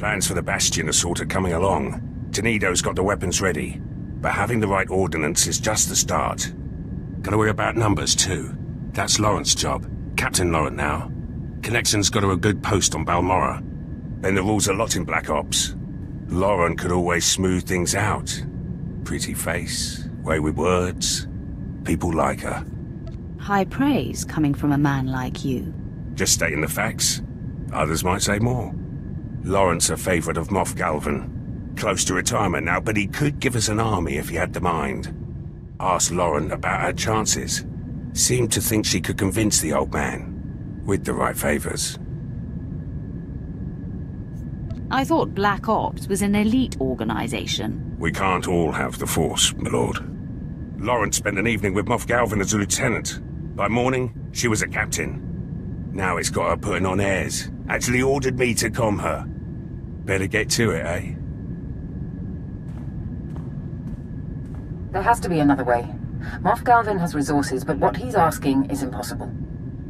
Plans for the Bastion are sort of coming along. Tenido's got the weapons ready, but having the right ordnance is just the start. Gotta worry about numbers, too. That's Laurent's job. Captain Laurent now. Connection's got her a good post on Balmorra. Then the rules a lot in Black Ops. Laurent could always smooth things out. Pretty face, way with words. People like her. High praise coming from a man like you. Just stating the facts. Others might say more. Laurent's a favourite of Moff Galvan. Close to retirement now, but he could give us an army if he had the mind. Asked Laurent about her chances. Seemed to think she could convince the old man. With the right favours. I thought Black Ops was an elite organization. We can't all have the Force, my lord. Laurent spent an evening with Moff Galvan as a lieutenant. By morning, she was a captain. Now it's got her putting on airs. Actually ordered me to calm her. Better get to it, eh? There has to be another way. Moff Galvan has resources, but what he's asking is impossible.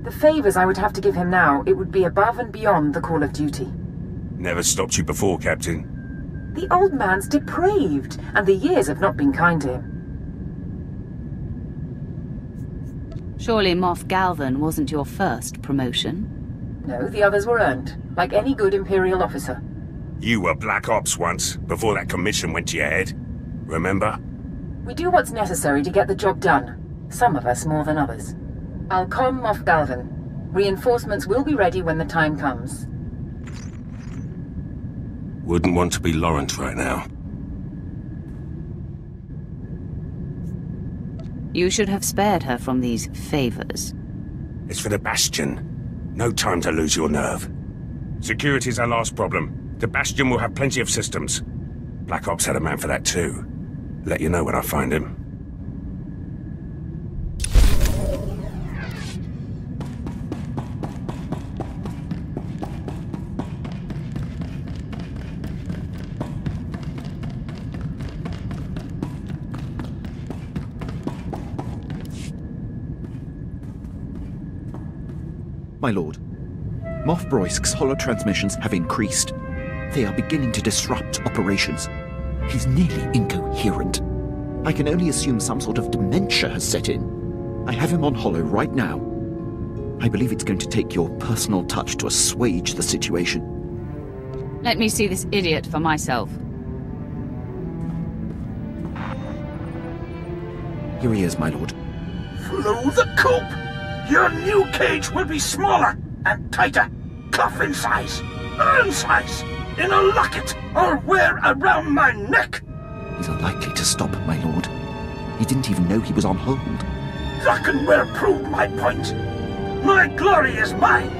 The favors I would have to give him now, it would be above and beyond the call of duty. Never stopped you before, Captain. The old man's depraved, and the years have not been kind to him. Surely Moff Galvan wasn't your first promotion? No, the others were earned, like any good Imperial officer. You were Black Ops once, before that commission went to your head. Remember? We do what's necessary to get the job done. Some of us more than others. I'll calm Moff Galvan. Reinforcements will be ready when the time comes. Wouldn't want to be Laurent right now. You should have spared her from these favors. It's for the Bastion. No time to lose your nerve. Security's our last problem. The Bastion will have plenty of systems. Black Ops had a man for that too. Let you know when I find him. My lord, Moff Broisk's holotransmissions have increased. They are beginning to disrupt operations. He's nearly incoherent. I can only assume some sort of dementia has set in. I have him on holo right now. I believe it's going to take your personal touch to assuage the situation. Let me see this idiot for myself. Here he is, my lord. Through the coop! Your new cage will be smaller and tighter. Coffin size, urn size, in a locket, or wear around my neck. He's unlikely to stop, my lord. He didn't even know he was on hold. That can well prove my point. My glory is mine.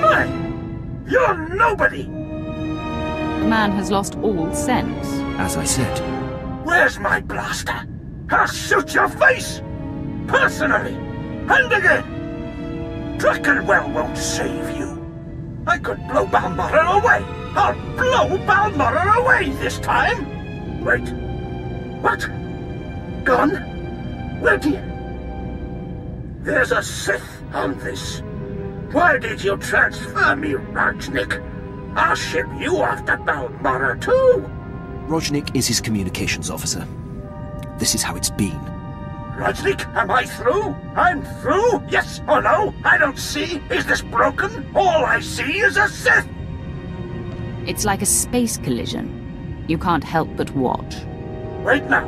Mine. You're nobody. The man has lost all sense. As I said. Where's my blaster? I'll shoot your face. Personally. And again! Drakkenwell won't save you. I could blow Balmorra away. I'll blow Balmorra away this time. Wait. What? Gone? Where do you... There's a Sith on this. Why did you transfer me, Rajnik? I'll ship you off to Balmorra too. Rojnik is his communications officer. This is how it's been. Rajnik, am I through? I'm through? Yes or no? I don't see. Is this broken? All I see is a Sith! It's like a space collision. You can't help but watch. Wait now.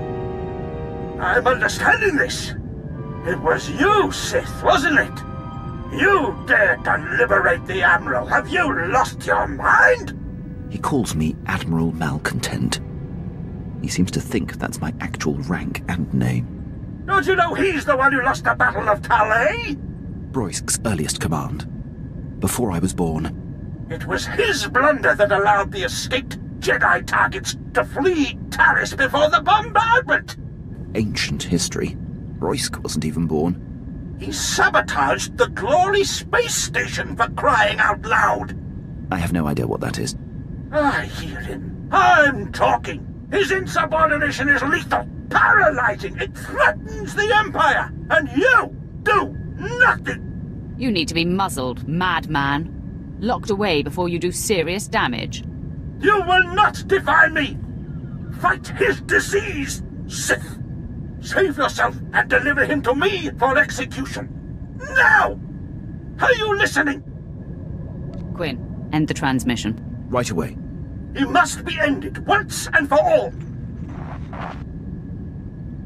I'm understanding this. It was you, Sith, wasn't it? You dared to liberate the Admiral. Have you lost your mind? He calls me Admiral Malcontent. He seems to think that's my actual rank and name. Don't you know he's the one who lost the Battle of Talay? Broisk's earliest command. Before I was born. It was his blunder that allowed the escaped Jedi targets to flee Taris before the bombardment. Ancient history. Broisk wasn't even born. He sabotaged the Glory Space Station, for crying out loud. I have no idea what that is. I hear him. I'm talking. His insubordination is lethal, paralyzing. It threatens the Empire, and you do nothing. You need to be muzzled, madman. Locked away before you do serious damage. You will not defy me! Fight his disease, Sith! Save yourself and deliver him to me for execution! Now! Are you listening? Quinn, end the transmission. Right away. It must be ended once and for all!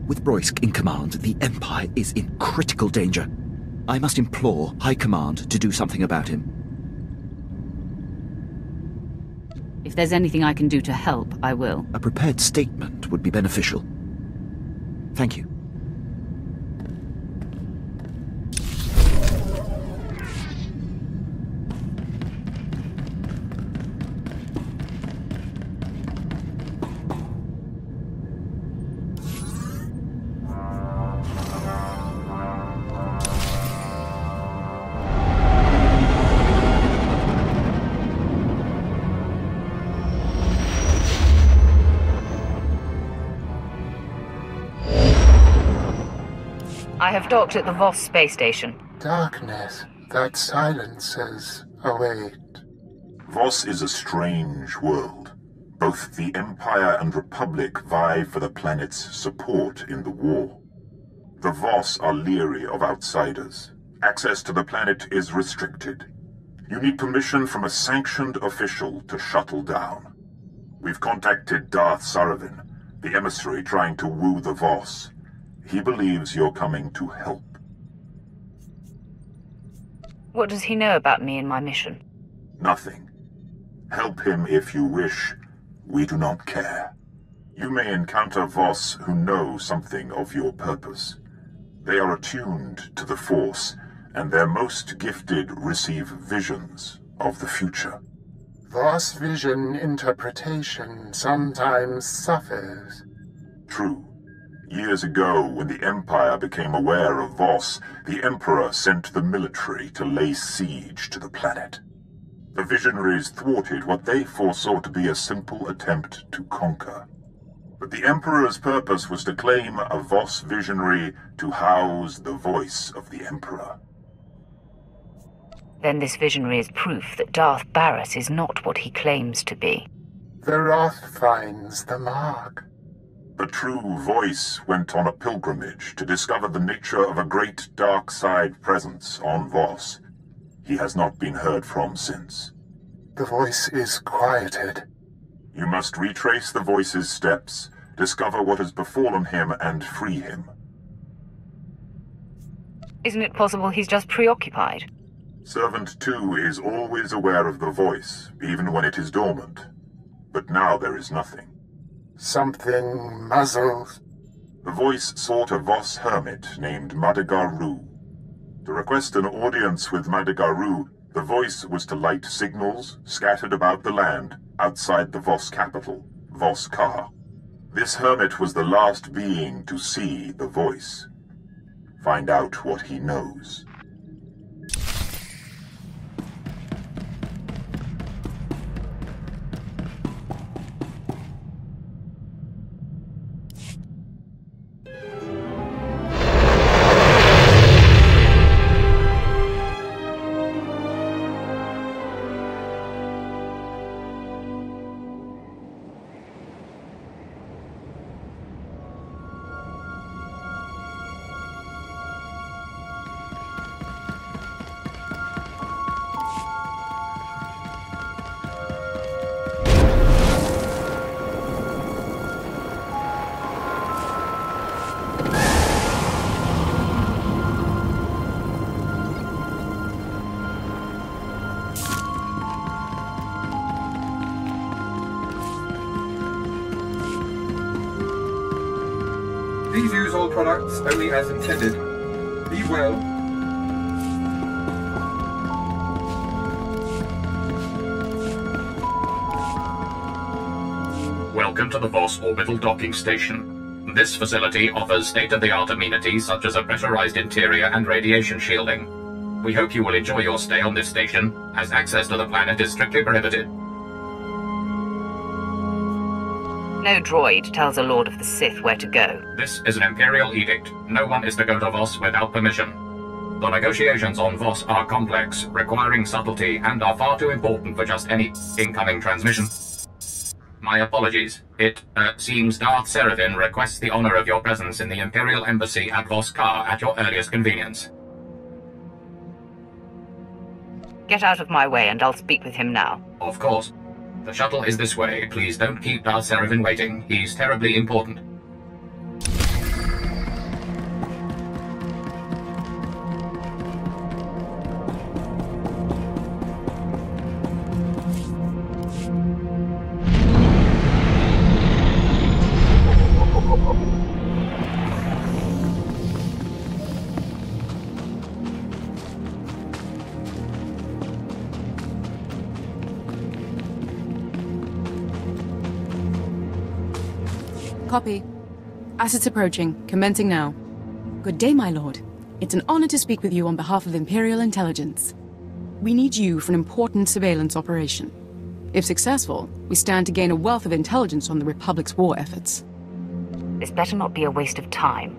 With Broysk in command, the Empire is in critical danger. I must implore High Command to do something about him. If there's anything I can do to help, I will. A prepared statement would be beneficial. Thank you. I have docked at the Voss space station. Darkness that silences await. Voss is a strange world. Both the Empire and Republic vie for the planet's support in the war. The Voss are leery of outsiders. Access to the planet is restricted. You need permission from a sanctioned official to shuttle down. We've contacted Darth Saravin, the emissary trying to woo the Voss. He believes you're coming to help. What does he know about me and my mission? Nothing. Help him if you wish. We do not care. You may encounter Voss who know something of your purpose. They are attuned to the Force, and their most gifted receive visions of the future. Voss vision interpretation sometimes suffers. True. Years ago, when the Empire became aware of Voss, the Emperor sent the military to lay siege to the planet. The visionaries thwarted what they foresaw to be a simple attempt to conquer. But the Emperor's purpose was to claim a Voss visionary to house the voice of the Emperor. Then this visionary is proof that Darth Barris is not what he claims to be. The Wrath finds the mark. The true voice went on a pilgrimage to discover the nature of a great dark side presence on Voss. He has not been heard from since. The voice is quieted. You must retrace the voice's steps, discover what has befallen him, and free him. Isn't it possible he's just preoccupied? Servant 2 is always aware of the voice, even when it is dormant. But now there is nothing. Something muzzles. The voice sought a Voss hermit named Madagar-Ru. To request an audience with Madagar-Ru, the voice was to light signals scattered about the land outside the Voss capital, Voss-Ka. This hermit was the last being to see the voice. Find out what he knows. Please use all products only as intended. Be well. Welcome to the Voss Orbital Docking Station. This facility offers state-of-the-art amenities such as a pressurized interior and radiation shielding. We hope you will enjoy your stay on this station, as access to the planet is strictly prohibited. No droid tells a Lord of the Sith where to go. This is an Imperial edict. No one is to go to Voss without permission. The negotiations on Voss are complex, requiring subtlety, and are far too important for just any incoming transmission. My apologies. It seems Darth Serafin requests the honor of your presence in the Imperial Embassy at Voss at your earliest convenience. Get out of my way and I'll speak with him now. Of course. The shuttle is this way. Please don't keep Darth Serafin waiting. He's terribly important. Copy. Assets approaching. Commencing now. Good day, my lord. It's an honor to speak with you on behalf of Imperial Intelligence. We need you for an important surveillance operation. If successful, we stand to gain a wealth of intelligence on the Republic's war efforts. This better not be a waste of time.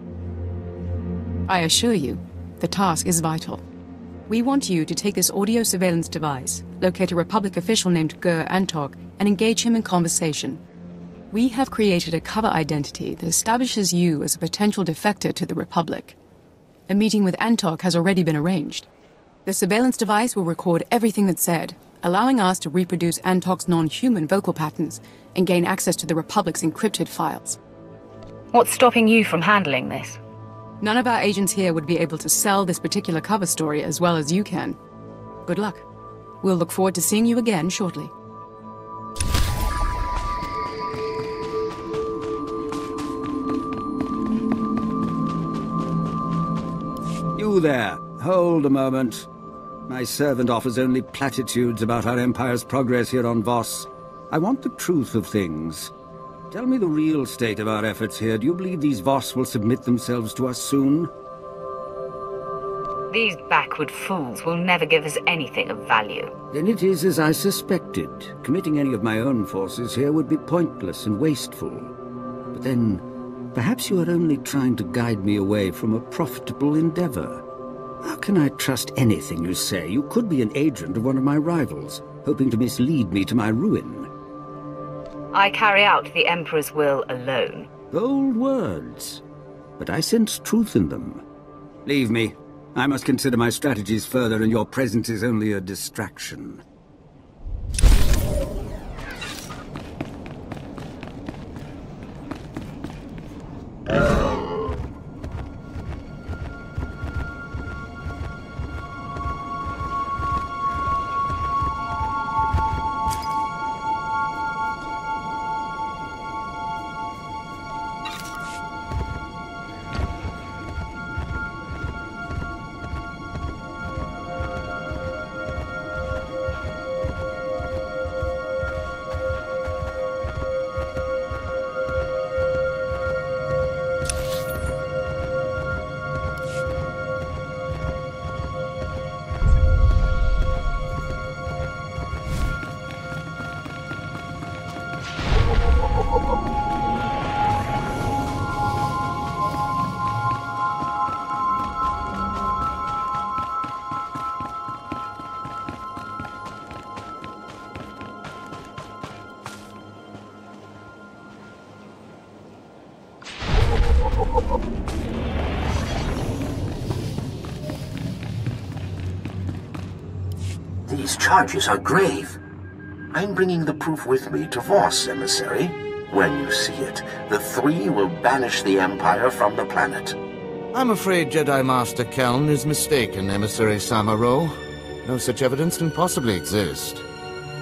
I assure you, the task is vital. We want you to take this audio surveillance device, locate a Republic official named Gur Antok, and engage him in conversation. We have created a cover identity that establishes you as a potential defector to the Republic. A meeting with Antok has already been arranged. The surveillance device will record everything that's said, allowing us to reproduce Antok's non-human vocal patterns and gain access to the Republic's encrypted files. What's stopping you from handling this? None of our agents here would be able to sell this particular cover story as well as you can. Good luck. We'll look forward to seeing you again shortly. You there, hold a moment. My servant offers only platitudes about our Empire's progress here on Voss. I want the truth of things. Tell me the real state of our efforts here. Do you believe these Voss will submit themselves to us soon? These backward fools will never give us anything of value. Then it is as I suspected. Committing any of my own forces here would be pointless and wasteful. But then, perhaps you are only trying to guide me away from a profitable endeavor. How can I trust anything you say? You could be an agent of one of my rivals, hoping to mislead me to my ruin. I carry out the Emperor's will alone. Bold words, but I sense truth in them. Leave me. I must consider my strategies further, and your presence is only a distraction. These charges are grave. I'm bringing the proof with me to Voss, emissary. When you see it, the three will banish the Empire from the planet. I'm afraid Jedi Master Keln is mistaken, Emissary Samaro. No such evidence can possibly exist.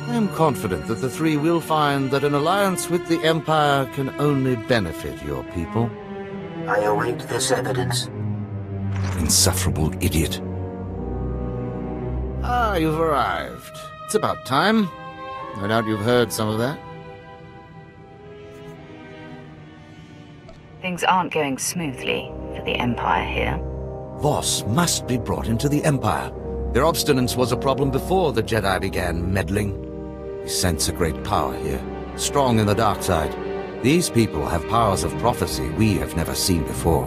I am confident that the three will find that an alliance with the Empire can only benefit your people. I await this evidence. Insufferable idiot. Ah, you've arrived. It's about time. No doubt you've heard some of that. Things aren't going smoothly for the Empire here. Voss must be brought into the Empire. Their obstinance was a problem before the Jedi began meddling. We sense a great power here, strong in the dark side. These people have powers of prophecy we have never seen before.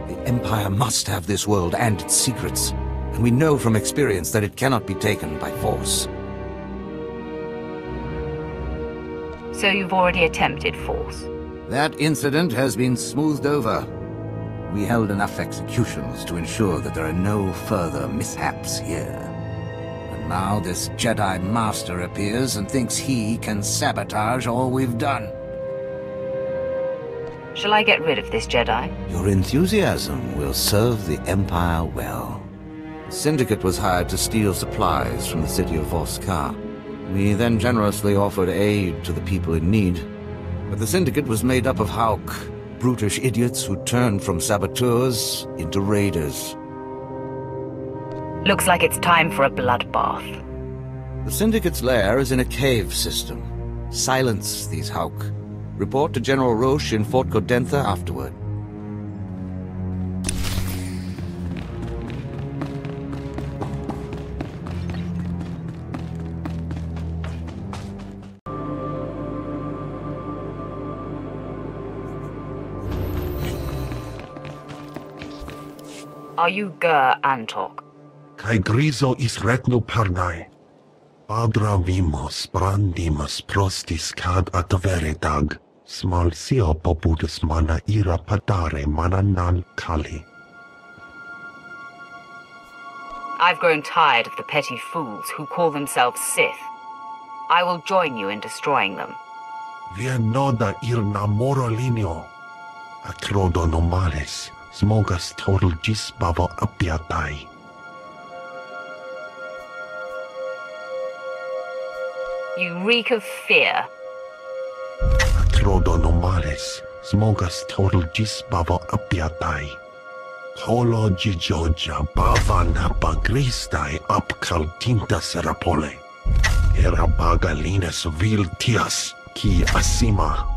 The Empire must have this world and its secrets, and we know from experience that it cannot be taken by force. So you've already attempted force? That incident has been smoothed over. We held enough executions to ensure that there are no further mishaps here. And now this Jedi Master appears and thinks he can sabotage all we've done. Shall I get rid of this Jedi? Your enthusiasm will serve the Empire well. The Syndicate was hired to steal supplies from the city of Voss. We then generously offered aid to the people in need. But the Syndicate was made up of Hauk, brutish idiots who turned from saboteurs into raiders. Looks like it's time for a bloodbath. The Syndicate's lair is in a cave system. Silence these Hauk. Report to General Roche in Fort Codentha afterward. Are you Gur Antok? Kai grizo is regno pernai. Padra vimos brandimus prostis cad ataveretag. Smal sio popudus mana ira padare mananan kali. I've grown tired of the petty fools who call themselves Sith. I will join you in destroying them. Via noda irna morolinio. Acrodo nomales. Smogas total gisbavo apiatai. You reek of fear. Acrodo nomales. Smogas total gisbavo apiatai. Holo gijoja bavana bagristai apkal tinta serapole. Era bagalines vil tias ki asima.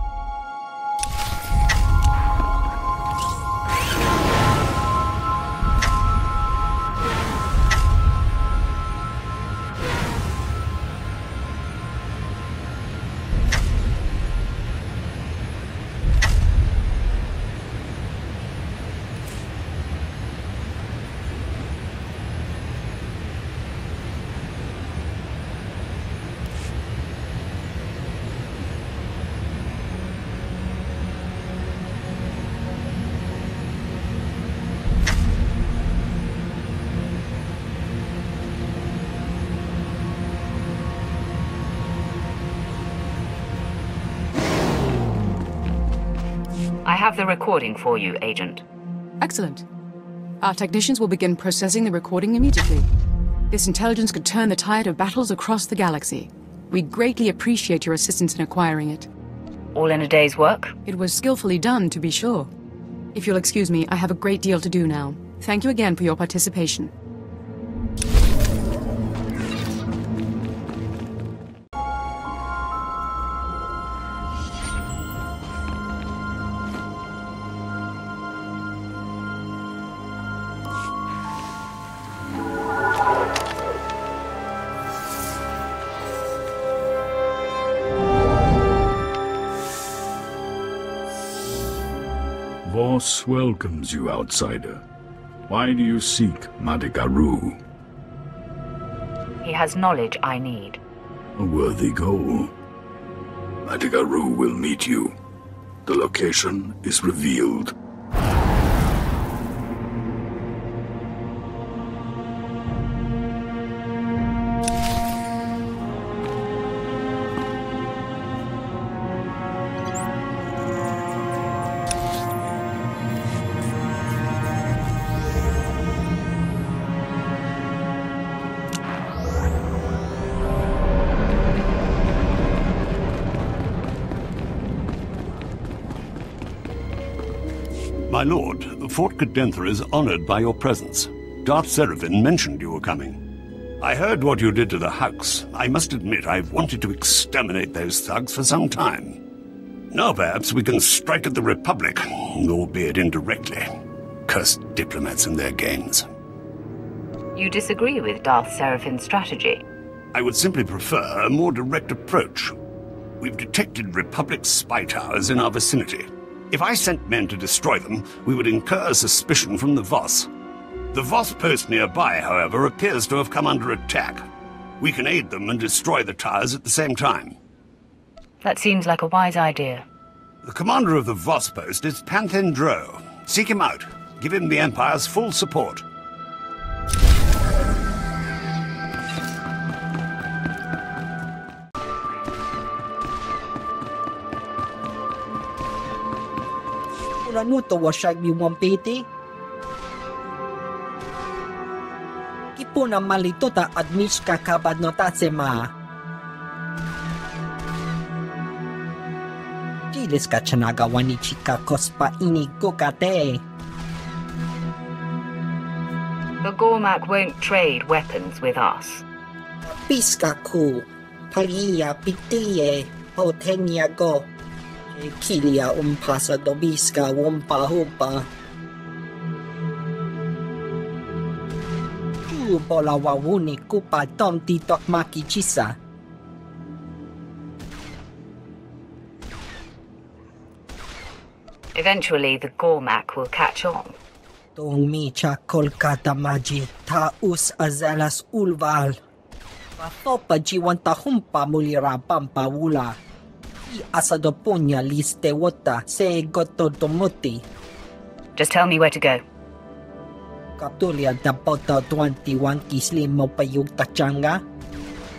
I have the recording for you, Agent. Excellent. Our technicians will begin processing the recording immediately. This intelligence could turn the tide of battles across the galaxy. We greatly appreciate your assistance in acquiring it. All in a day's work? It was skillfully done, to be sure. If you'll excuse me, I have a great deal to do now. Thank you again for your participation. Voss welcomes you, outsider. Why do you seek Madikaru? He has knowledge I need. A worthy goal. Madikaru will meet you. The location is revealed. My lord, Fort Codentha is honored by your presence. Darth Seraphim mentioned you were coming. I heard what you did to the Hux. I must admit I've wanted to exterminate those thugs for some time. Now perhaps we can strike at the Republic, albeit indirectly. Cursed diplomats and their games. You disagree with Darth Seraphim's strategy? I would simply prefer a more direct approach. We've detected Republic spy towers in our vicinity. If I sent men to destroy them, we would incur suspicion from the Voss. The Voss post nearby, however, appears to have come under attack. We can aid them and destroy the towers at the same time. That seems like a wise idea. The commander of the Voss post is Panthen Dro. Seek him out. Give him the Empire's full support. Uranuto washagmi wampiti. Kipuna malitota admishka kabadnotatsema. Gilis ka chanaga wanichika kospa ini kokate. The Gormak won't trade weapons with us. Piska ku, palia pitiye, potenia go. Kilia umpasa dobiska wompa hupa. Bola wawuni kupa tom titok maki chisa. Eventually, the Gormak will catch on. Tong micha kolkata maji ta us azalas ulval. Patopa jiwanta humpa mulira pampa wula. I asadoponya liste wota se gototomuti. Just tell me where to go. Kaptulia dapota 21 kislim mo payugta changa.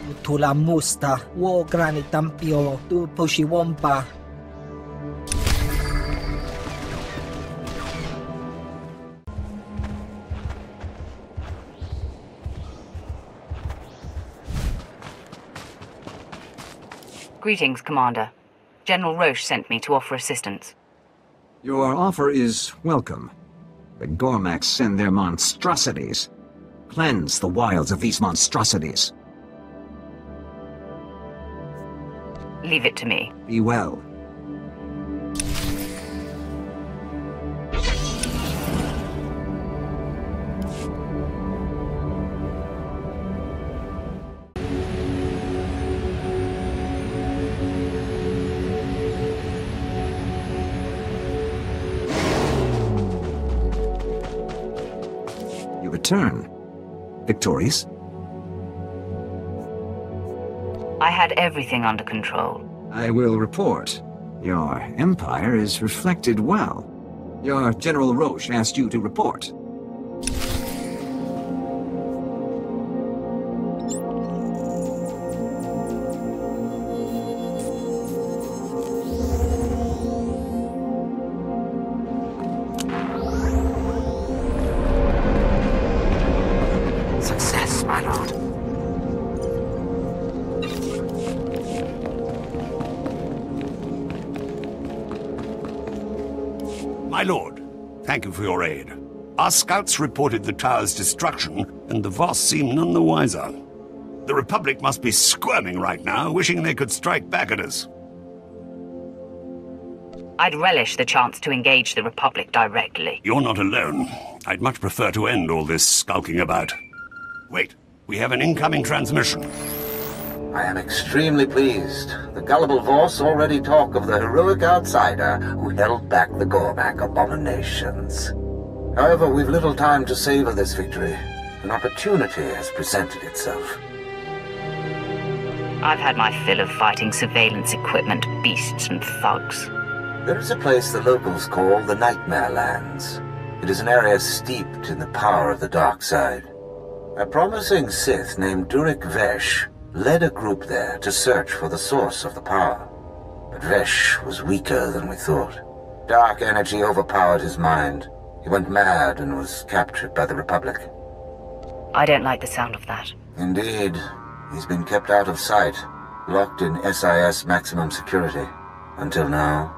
Utula musta wo granitampio tu poshiwompa. Greetings, Commander. General Roche sent me to offer assistance. Your offer is welcome. The Gormaks send their monstrosities. Cleanse the wilds of these monstrosities. Leave it to me. Be well. Return. Victorious? I had everything under control. I will report. Your empire is reflected well. Your General Roche asked you to report. Success, my lord. My lord, thank you for your aid. Our scouts reported the tower's destruction, and the Voss seem none the wiser. The Republic must be squirming right now, wishing they could strike back at us. I'd relish the chance to engage the Republic directly. You're not alone. I'd much prefer to end all this skulking about. Wait, we have an incoming transmission. I am extremely pleased. The gullible Voss already talk of the heroic outsider who held back the Gormak abominations. However, we've little time to savor this victory. An opportunity has presented itself. I've had my fill of fighting surveillance equipment, beasts and thugs. There is a place the locals call the Nightmare Lands. It is an area steeped in the power of the dark side. A promising Sith named Durek Vesh led a group there to search for the source of the power. But Vesh was weaker than we thought. Dark energy overpowered his mind. He went mad and was captured by the Republic. I don't like the sound of that. Indeed. He's been kept out of sight, locked in SIS maximum security. Until now.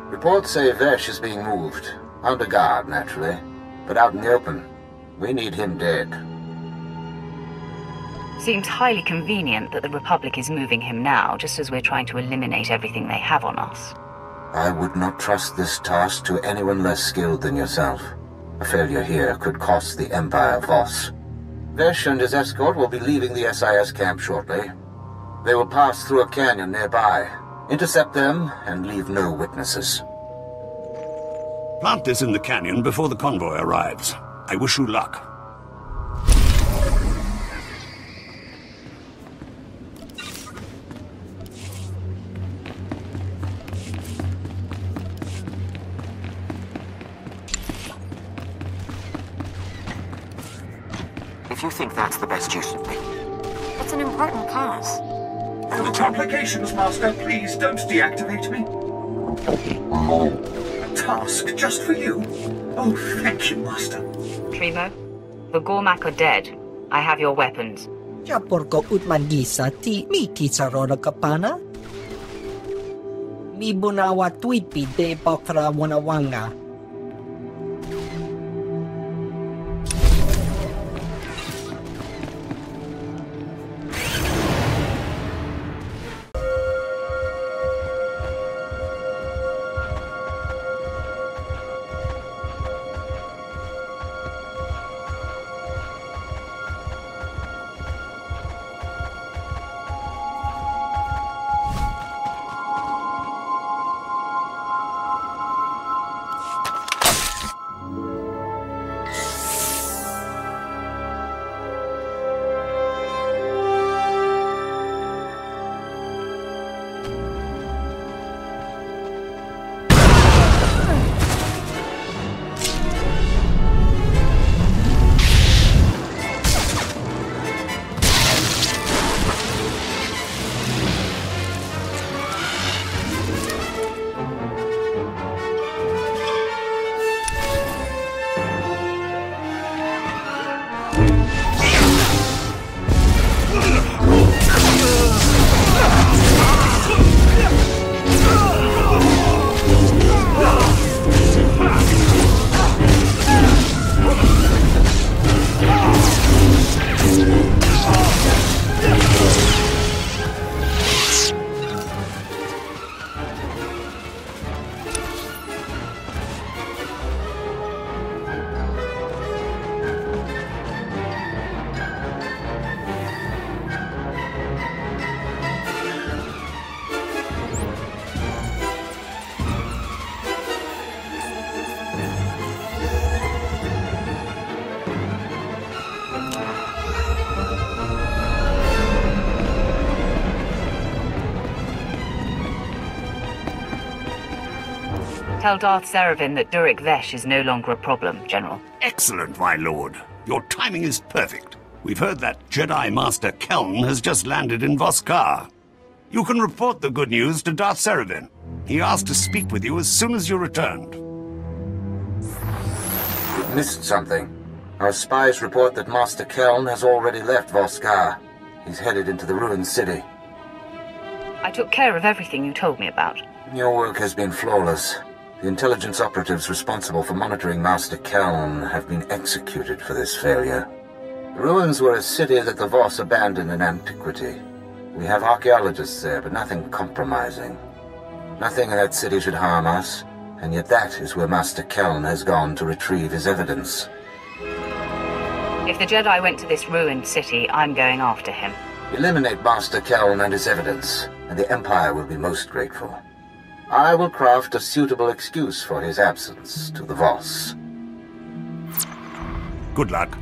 Reports say Vesh is being moved. Under guard, naturally. But out in the open. We need him dead. Seems highly convenient that the Republic is moving him now, just as we're trying to eliminate everything they have on us. I would not trust this task to anyone less skilled than yourself. A failure here could cost the Empire Voss. Vesh and his escort will be leaving the SIS camp shortly. They will pass through a canyon nearby, intercept them, and leave no witnesses. Plant this in the canyon before the convoy arrives. I wish you luck. if you think that's the best use of me. It's an important cause. Complications, Master. Please don't deactivate me. A task just for you. Oh, thank you, Master. Trimo, the Gormak are dead. I have your weapons. Ya porko utmangisa ti mi kisarora kapana. Mi bunawa tuipi de bakra wanawanga. Tell Darth Serevin that Durik Vesh is no longer a problem, General. Excellent, my lord. Your timing is perfect. We've heard that Jedi Master Keln has just landed in Voss. You can report the good news to Darth Serevin. He asked to speak with you as soon as you returned. You've missed something. Our spies report that Master Keln has already left Voss. He's headed into the ruined city. I took care of everything you told me about. Your work has been flawless. The intelligence operatives responsible for monitoring Master Keln have been executed for this failure. The ruins were a city that the Voss abandoned in antiquity. We have archaeologists there, but nothing compromising. Nothing in that city should harm us, and yet that is where Master Keln has gone to retrieve his evidence. If the Jedi went to this ruined city, I'm going after him. Eliminate Master Keln and his evidence, and the Empire will be most grateful. I will craft a suitable excuse for his absence to the Voss. Good luck.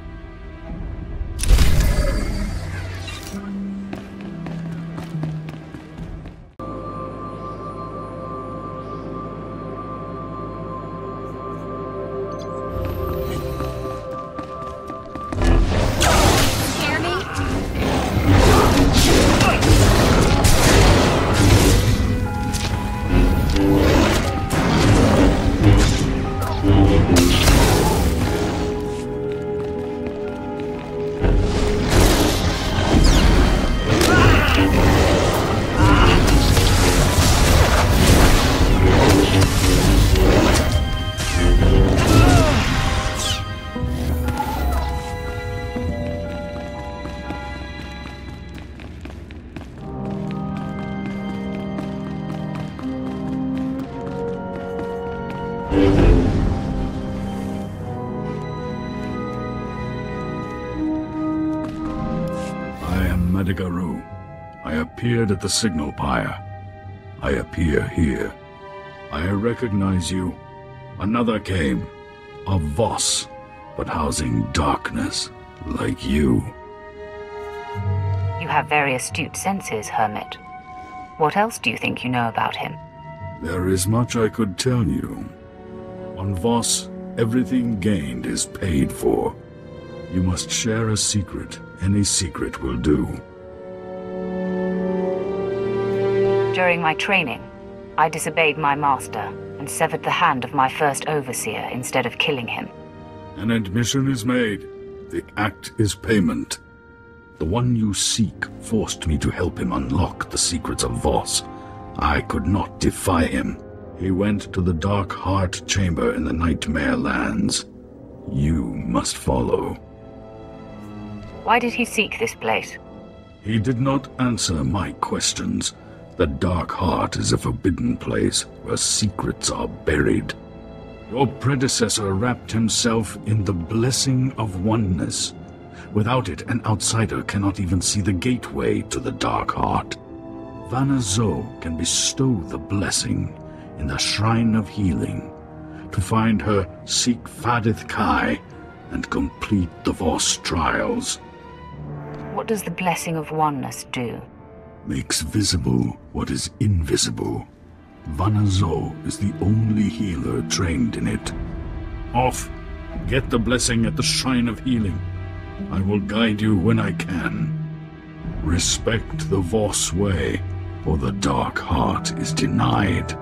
I appeared at the signal pyre. I appear here. I recognize you. Another came. A Voss, but housing darkness, like you. You have very astute senses, Hermit. What else do you think you know about him? There is much I could tell you. On Voss, everything gained is paid for. You must share a secret. Any secret will do. During my training, I disobeyed my master and severed the hand of my first overseer instead of killing him. An admission is made. The act is payment. The one you seek forced me to help him unlock the secrets of Voss. I could not defy him. He went to the Dark Heart Chamber in the Nightmare Lands. You must follow. Why did he seek this place? He did not answer my questions. The Dark Heart is a forbidden place where secrets are buried. Your predecessor wrapped himself in the blessing of oneness. Without it, an outsider cannot even see the gateway to the Dark Heart. Vanna Zo can bestow the blessing in the Shrine of Healing. To find her, seek Fadith Kai and complete the Voss trials. What does the blessing of oneness do? Makes visible what is invisible. Vanna Zo is the only healer trained in it. Off! Get the blessing at the Shrine of Healing. I will guide you when I can. Respect the Voss way, or the Dark Heart is denied.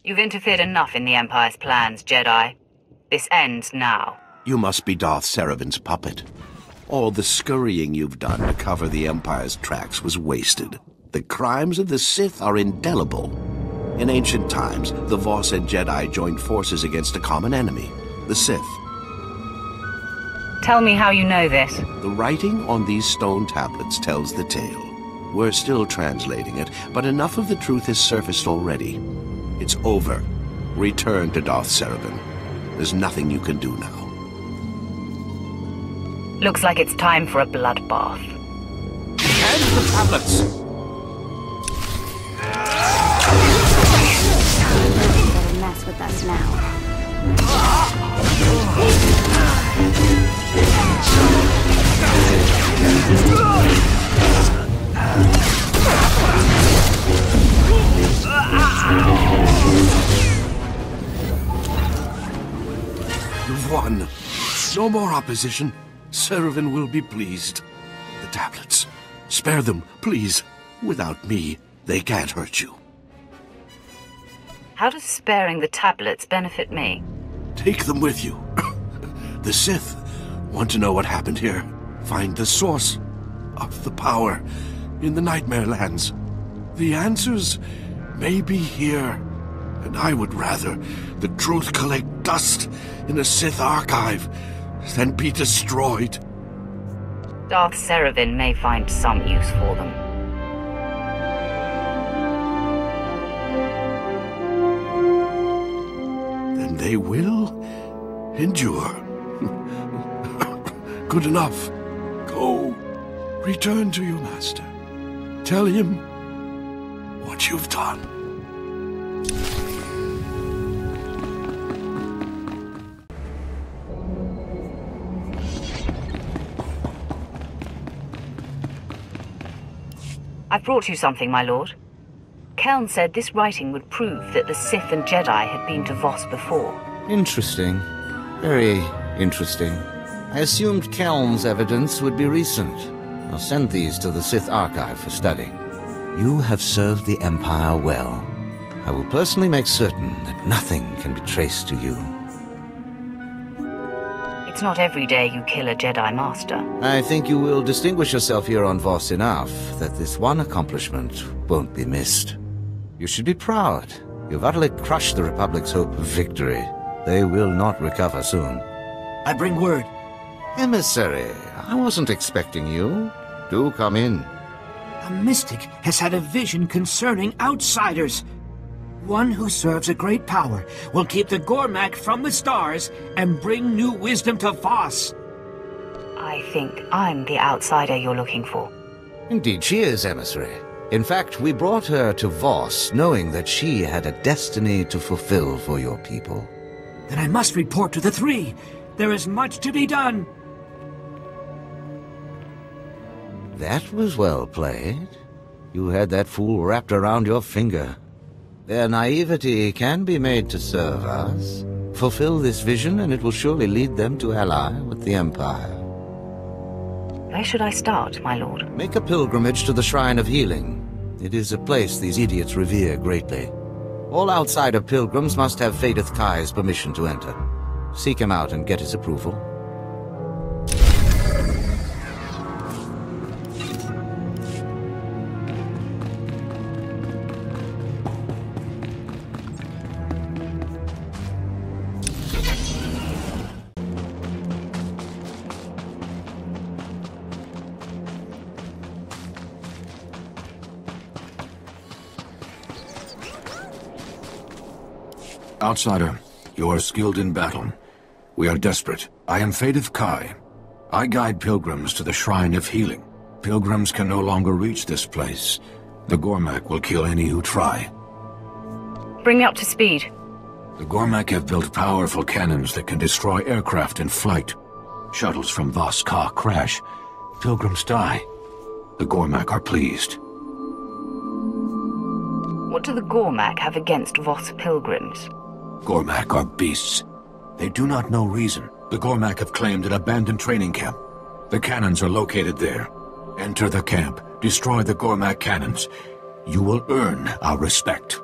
You've interfered enough in the Empire's plans, Jedi. This ends now. You must be Darth Seravin's puppet. All the scurrying you've done to cover the Empire's tracks was wasted. The crimes of the Sith are indelible. In ancient times, the Voss and Jedi joined forces against a common enemy, the Sith. Tell me how you know this. The writing on these stone tablets tells the tale. We're still translating it, but enough of the truth has surfaced already. It's over. Return to Darth Serevin. There's nothing you can do now. Looks like it's time for a bloodbath. Hand the tablets! Better mess with us now. done. No more opposition. Seraven will be pleased. The tablets. Spare them, please. Without me, they can't hurt you. How does sparing the tablets benefit me? Take them with you. The Sith want to know what happened here. Find the source of the power in the Nightmare Lands. The answers may be here, and I would rather the truth collect dust in a Sith archive than be destroyed. Darth Seraven may find some use for them. Then they will endure. Good enough. Go. Return to your master. Tell him what you've done. I've brought you something, my lord. Keln said this writing would prove that the Sith and Jedi had been to Voss before. Interesting. Very interesting. I assumed Keln's evidence would be recent. I'll send these to the Sith Archive for study. You have served the Empire well. I will personally make certain that nothing can be traced to you. It's not every day you kill a Jedi Master. I think you will distinguish yourself here on Voss enough that this one accomplishment won't be missed. You should be proud. You've utterly crushed the Republic's hope of victory. They will not recover soon. I bring word. Emissary, I wasn't expecting you. Do come in. A mystic has had a vision concerning outsiders. One who serves a great power will keep the Gormak from the stars and bring new wisdom to Voss. I think I'm the outsider you're looking for. Indeed she is, Emissary. In fact, we brought her to Voss knowing that she had a destiny to fulfill for your people. Then I must report to the three. There is much to be done. That was well played. You had that fool wrapped around your finger. Their naivety can be made to serve us. Fulfill this vision and it will surely lead them to ally with the Empire. Where should I start, my lord? Make a pilgrimage to the Shrine of Healing. It is a place these idiots revere greatly. All outsider pilgrims must have Fadeth Kai's permission to enter. Seek him out and get his approval. Outsider, you are skilled in battle. We are desperate. I am Fadeth Kai. I guide pilgrims to the Shrine of Healing. Pilgrims can no longer reach this place. The Gormak will kill any who try. Bring me up to speed. The Gormak have built powerful cannons that can destroy aircraft in flight. Shuttles from Voss Ka crash. Pilgrims die. The Gormak are pleased. What do the Gormak have against Voss pilgrims? Gormak are beasts. They do not know reason. The Gormak have claimed an abandoned training camp. The cannons are located there. Enter the camp. Destroy the Gormak cannons. You will earn our respect.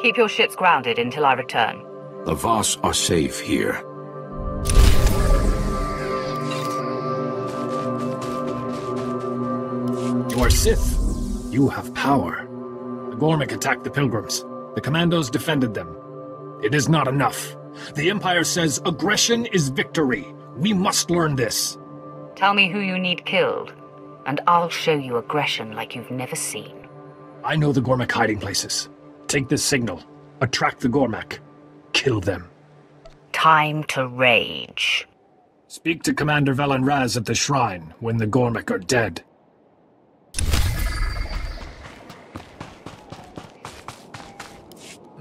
Keep your ships grounded until I return. The Voss are safe here. You are Sith. You have power. The Gormak attacked the Pilgrims. The Commandos defended them. It is not enough. The Empire says aggression is victory. We must learn this. Tell me who you need killed, and I'll show you aggression like you've never seen. I know the Gormak hiding places. Take this signal. Attract the Gormak. Kill them. Time to rage. Speak to Commander Velen Raz at the shrine when the Gormak are dead.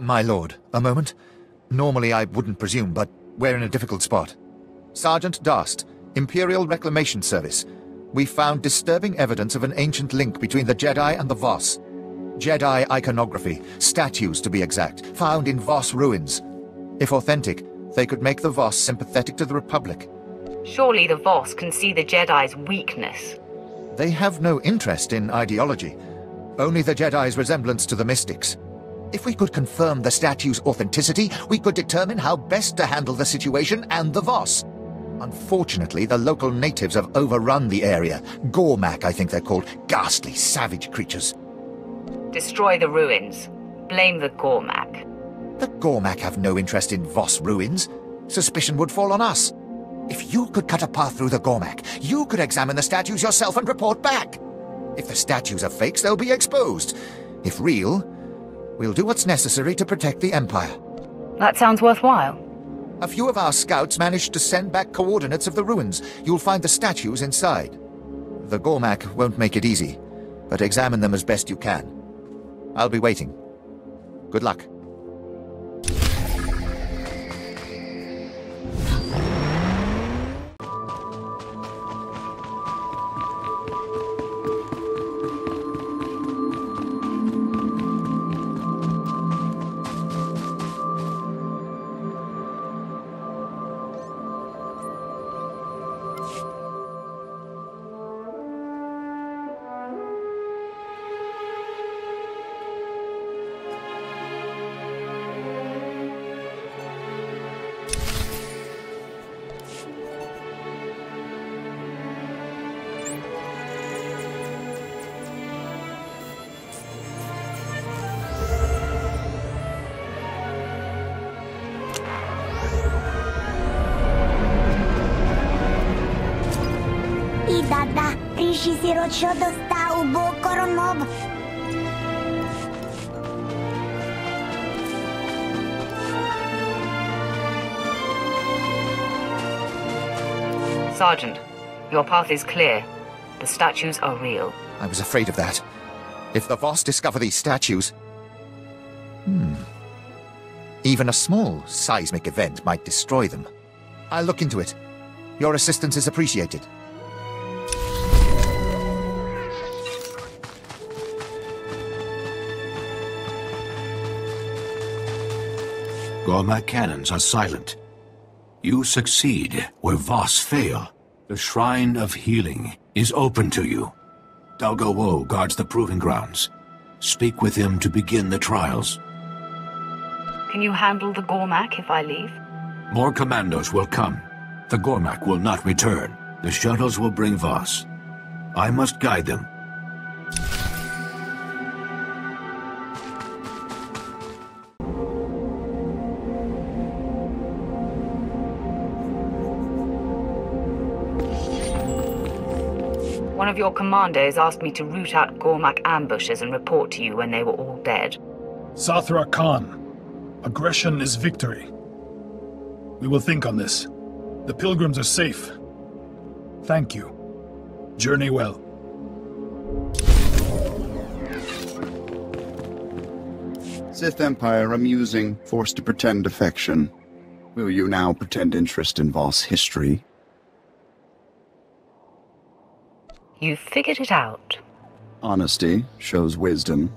My lord, a moment. Normally I wouldn't presume, but we're in a difficult spot. Sergeant Darst, Imperial Reclamation Service. We found disturbing evidence of an ancient link between the Jedi and the Voss. Jedi iconography, statues to be exact, found in Voss ruins. If authentic, They could make the Voss sympathetic to the Republic. Surely the Voss can see the Jedi's weakness. They have no interest in ideology, only the Jedi's resemblance to the mystics. If we could confirm the statue's authenticity, we could determine how best to handle the situation and the Voss. Unfortunately, the local natives have overrun the area. Gormak, I think they're called. Ghastly, savage creatures. Destroy the ruins. Blame the Gormak. The Gormak have no interest in Voss ruins. Suspicion would fall on us. If you could cut a path through the Gormak, you could examine the statues yourself and report back. If the statues are fakes, they'll be exposed. If real, we'll do what's necessary to protect the Empire. That sounds worthwhile. A few of our scouts managed to send back coordinates of the ruins. You'll find the statues inside. The Gormak won't make it easy, but examine them as best you can. I'll be waiting. Good luck. Dada, Rishi Sirocho dostał ubo koronob. Sergeant, your path is clear. The statues are real. I was afraid of that. If the Voss discover these statues... Even a small seismic event might destroy them. I'll look into it. Your assistance is appreciated. Gormak cannons are silent. You succeed where Voss fail. The Shrine of Healing is open to you. Dalgo Wo guards the proving grounds. Speak with him to begin the trials. Can you handle the Gormak if I leave? More commandos will come. The Gormak will not return. The shuttles will bring Voss. I must guide them. One of your commandos asked me to root out Gormak ambushes and report to you when they were all dead. Sathra Khan, aggression is victory. We will think on this. The pilgrims are safe. Thank you. Journey well. Sith Empire amusing, forced to pretend affection. Will you now pretend interest in Voss history? You figured it out. Honesty shows wisdom.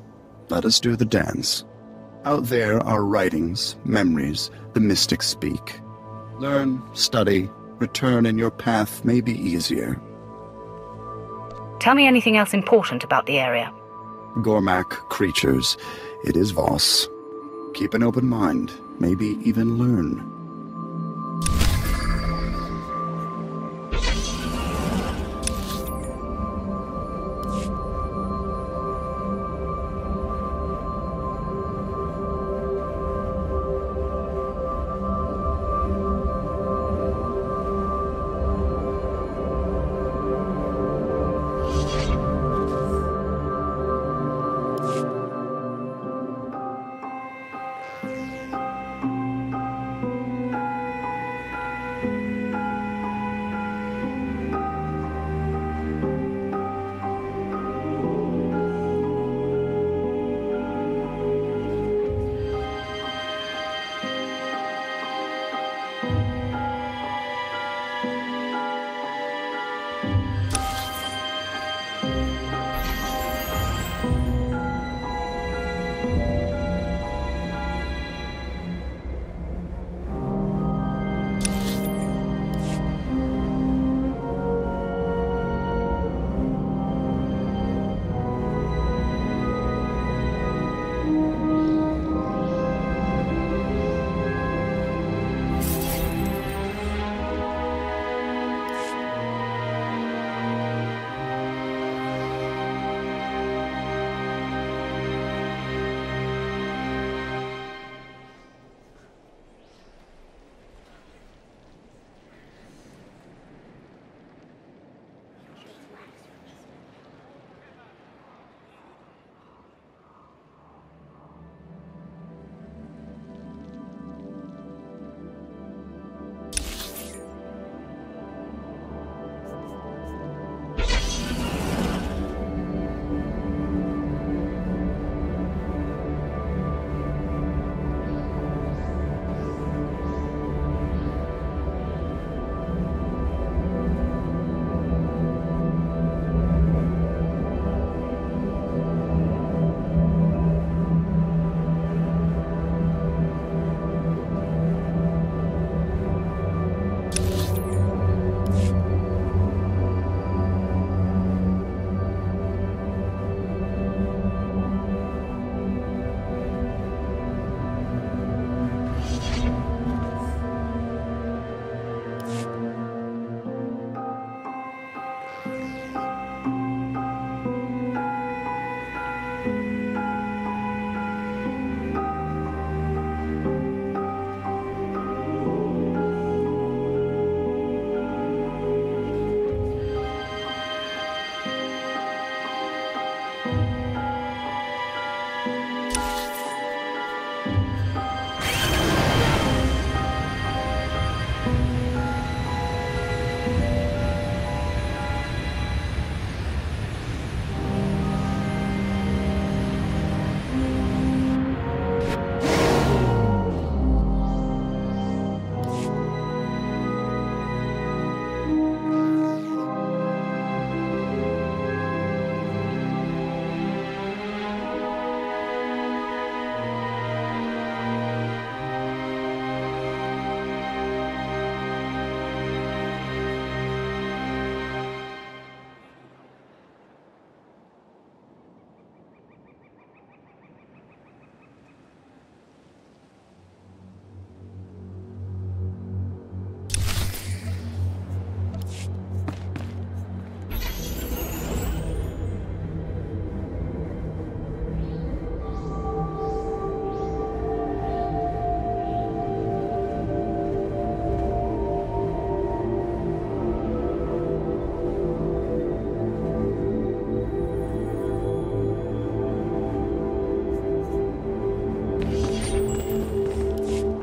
Let us do the dance. Out there are writings, memories, the mystics speak. Learn, study, return, and your path may be easier. Tell me anything else important about the area. Gormak creatures. It is Voss. Keep an open mind, maybe even learn.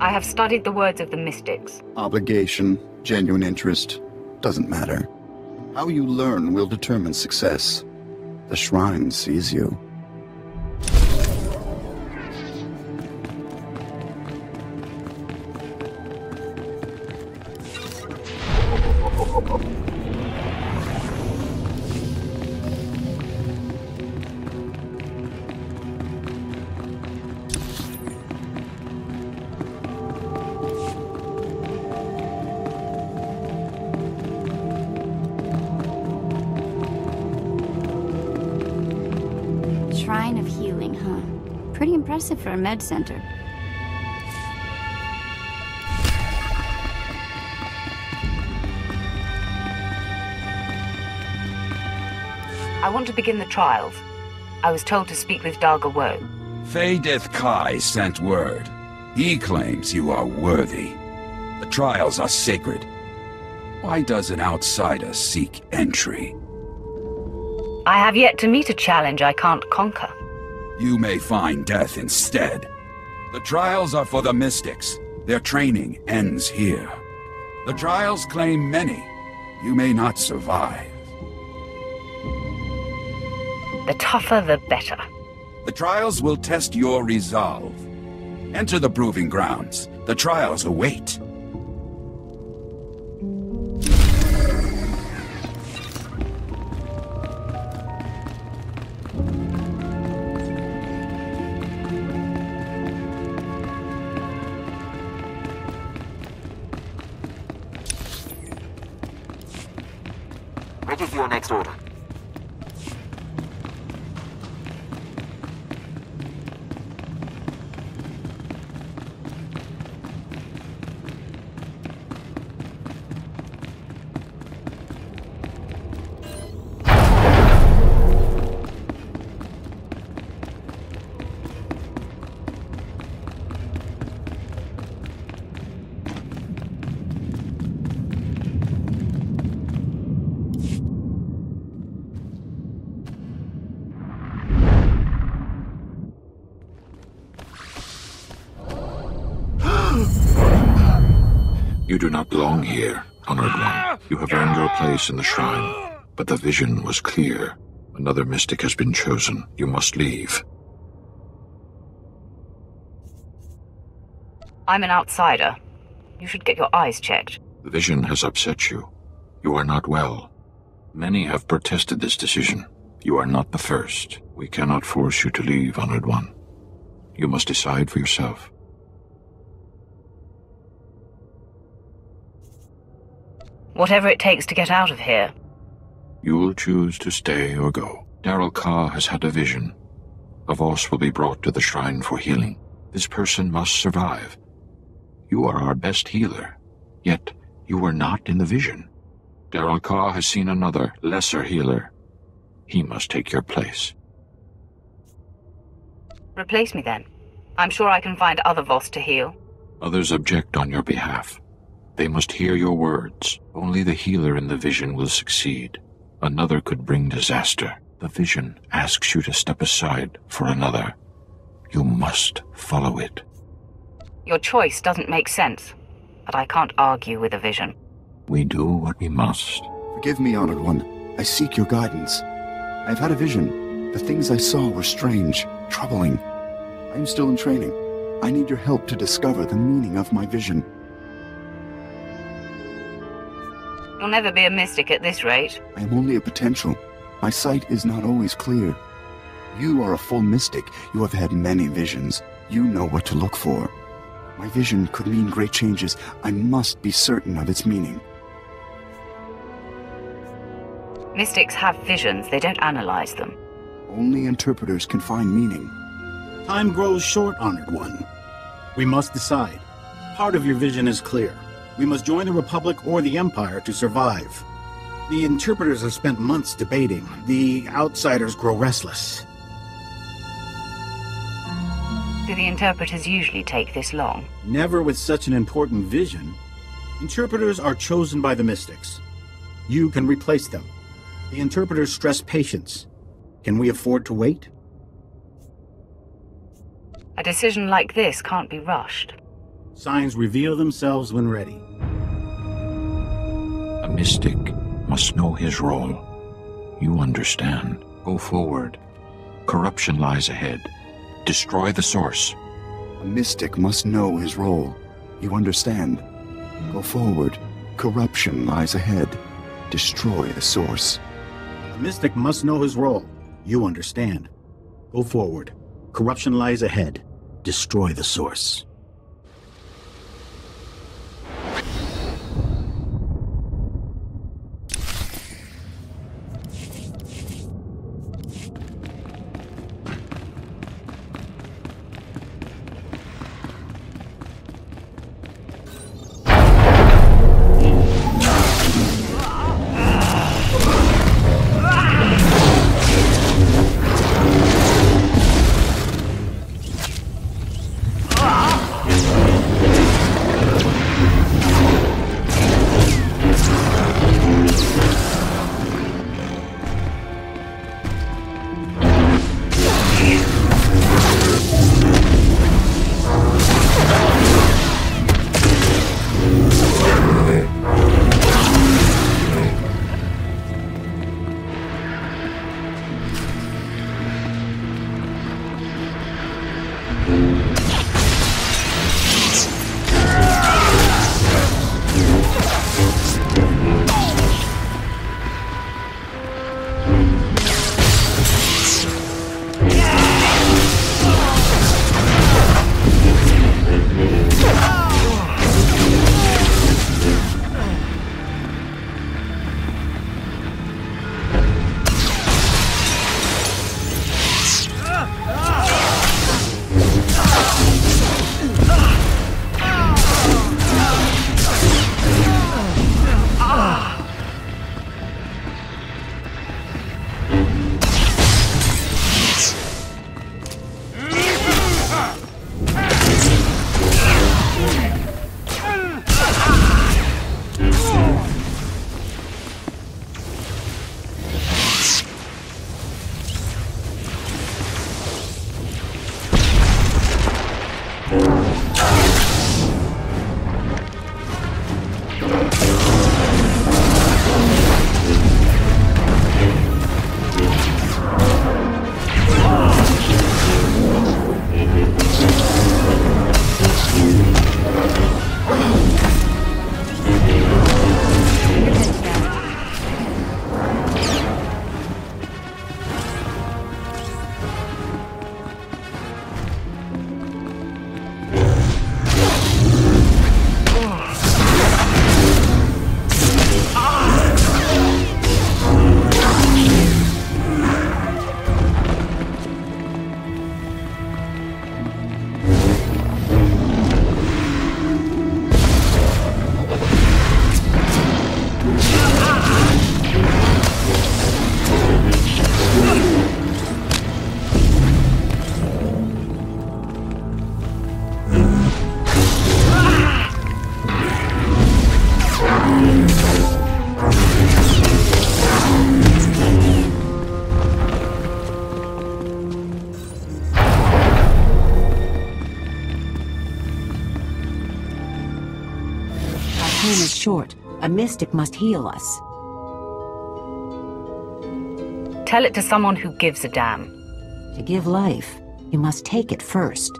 I have studied the words of the mystics. Obligation, genuine interest, doesn't matter. How you learn will determine success. The shrine sees you. Shrine of Healing, huh? Pretty impressive for a med center. I want to begin the trials. I was told to speak with Darga Woe. Faedith Kai sent word. He claims you are worthy. The trials are sacred. Why does an outsider seek entry? I have yet to meet a challenge I can't conquer. You may find death instead. The trials are for the mystics. Their training ends here. The trials claim many. You may not survive. The tougher, the better. The trials will test your resolve. Enter the proving grounds. The trials await. Ready for your next order. You do not belong here, Honored One. You have earned your place in the shrine, but the vision was clear. Another mystic has been chosen. You must leave. I'm an outsider. You should get your eyes checked. The vision has upset you. You are not well. Many have protested this decision. You are not the first. We cannot force you to leave, Honored One. You must decide for yourself. Whatever it takes to get out of here. You will choose to stay or go. Darrell Carr has had a vision. A Voss will be brought to the shrine for healing. This person must survive. You are our best healer, yet you were not in the vision. Darrell Carr has seen another, lesser healer. He must take your place. Replace me then. I'm sure I can find other Voss to heal. Others object on your behalf. They must hear your words. Only the healer in the vision will succeed. Another could bring disaster. The vision asks you to step aside for another. You must follow it. Your choice doesn't make sense, but I can't argue with a vision. We do what we must. Forgive me, Honored One. I seek your guidance. I've had a vision. The things I saw were strange, troubling. I am still in training. I need your help to discover the meaning of my vision. You'll never be a mystic at this rate. I am only a potential. My sight is not always clear. You are a full mystic. You have had many visions. You know what to look for. My vision could mean great changes. I must be certain of its meaning. Mystics have visions. They don't analyze them. Only interpreters can find meaning. Time grows short, Honored One. We must decide. Part of your vision is clear. We must join the Republic or the Empire to survive. The interpreters have spent months debating. The outsiders grow restless. Do the interpreters usually take this long? Never with such an important vision. Interpreters are chosen by the mystics. You can replace them. The interpreters stress patience. Can we afford to wait? A decision like this can't be rushed. Signs reveal themselves when ready. A mystic must know his role. You understand. Go forward. Corruption lies ahead. Destroy the source. A mystic must know his role. You understand. Go forward. Corruption lies ahead. Destroy the source. A mystic must know his role. You understand. Go forward. Corruption lies ahead. Destroy the source. Time is short. A mystic must heal us. Tell it to someone who gives a damn. To give life, you must take it first.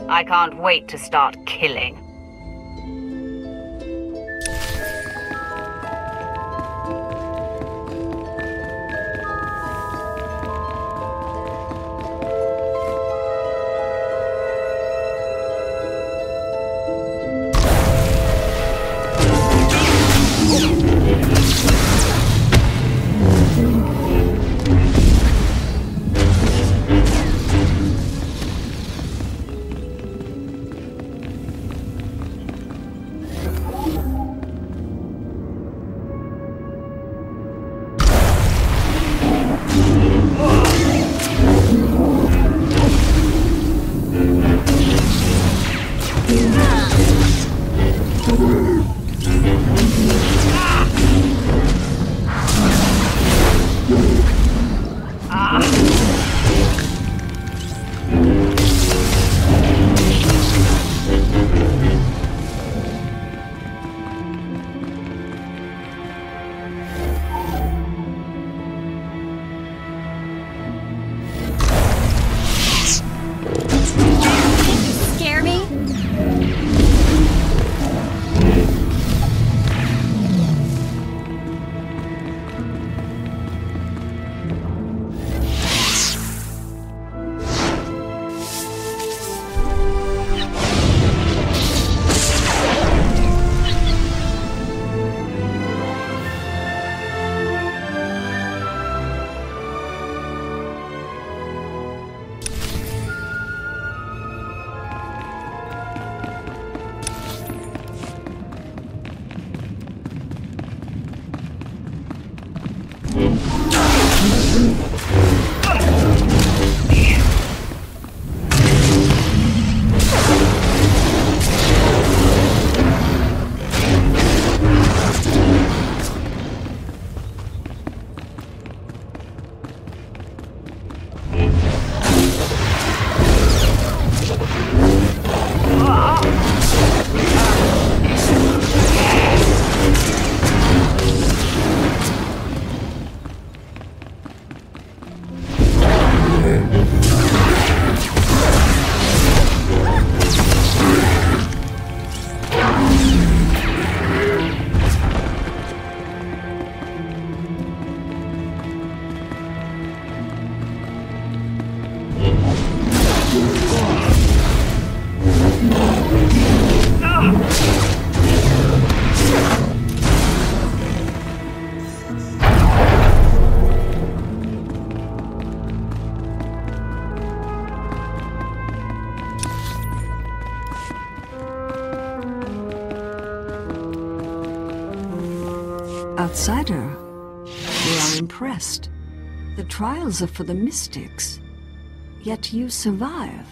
I can't wait to start killing. Outsider, they are impressed. The trials are for the mystics, yet you survive.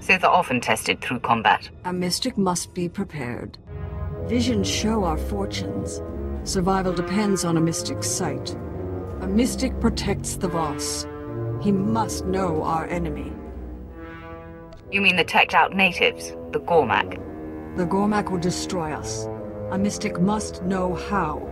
Sith are often tested through combat. A mystic must be prepared. Visions show our fortunes. Survival depends on a mystic's sight. A mystic protects the Voss. He must know our enemy. You mean the teched-out natives, the Gormak? The Gormak will destroy us. A mystic must know how.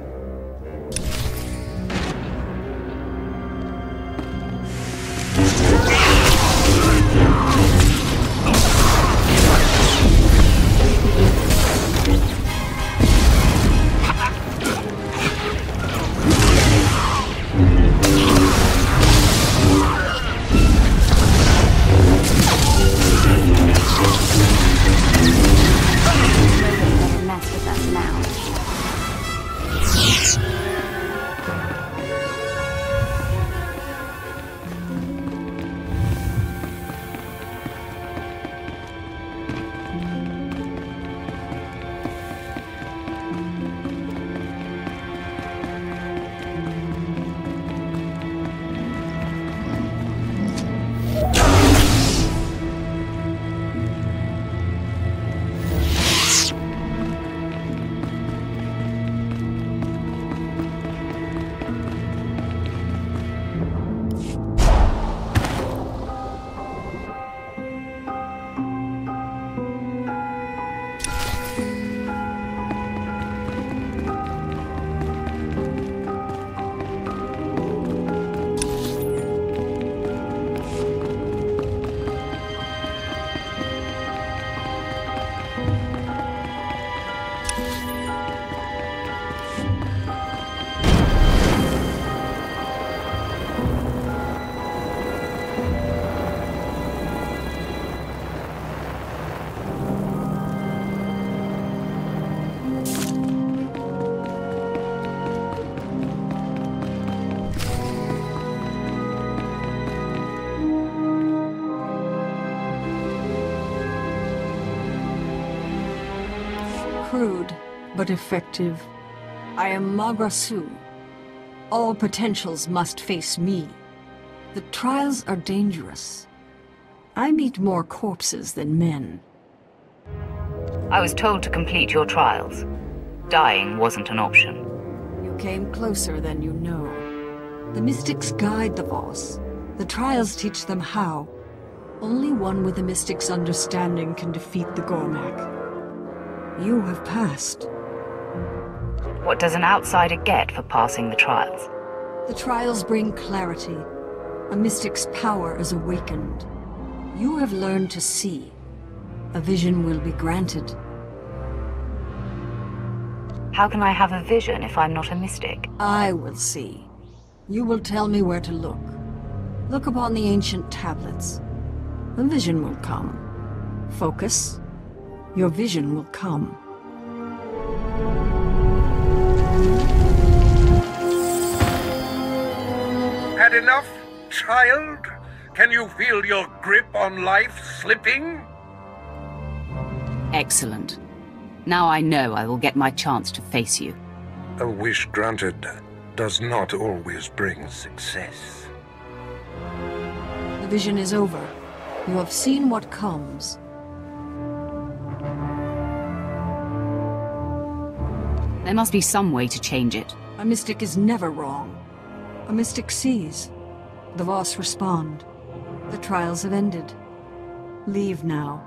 Crude, but effective. I am Magrasu. All potentials must face me. The trials are dangerous. I meet more corpses than men. I was told to complete your trials. Dying wasn't an option. You came closer than you know. The mystics guide the Voss. The trials teach them how. Only one with the mystic's understanding can defeat the Gormak. You have passed. What does an outsider get for passing the trials? The trials bring clarity. A mystic's power is awakened. You have learned to see. A vision will be granted. How can I have a vision if I'm not a mystic? I will see. You will tell me where to look. Look upon the ancient tablets. A vision will come. Focus. Your vision will come. Had enough, child? Can you feel your grip on life slipping? Excellent. Now I know I will get my chance to face you. A wish granted does not always bring success. The vision is over. You have seen what comes. There must be some way to change it. A mystic is never wrong. A mystic sees. The Voss respond. The trials have ended. Leave now.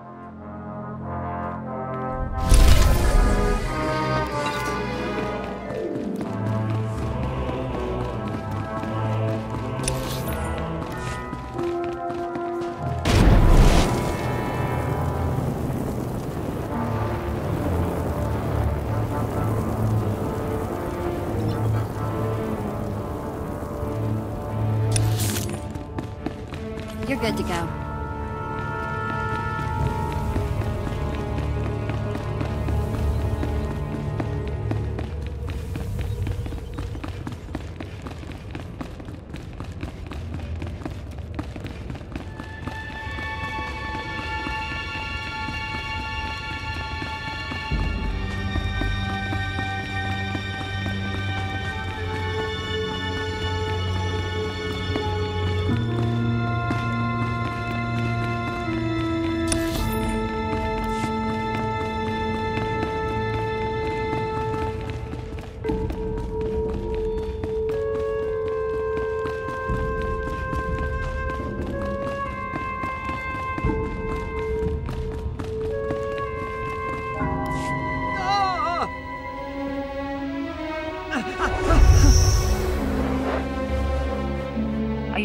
You're good to go.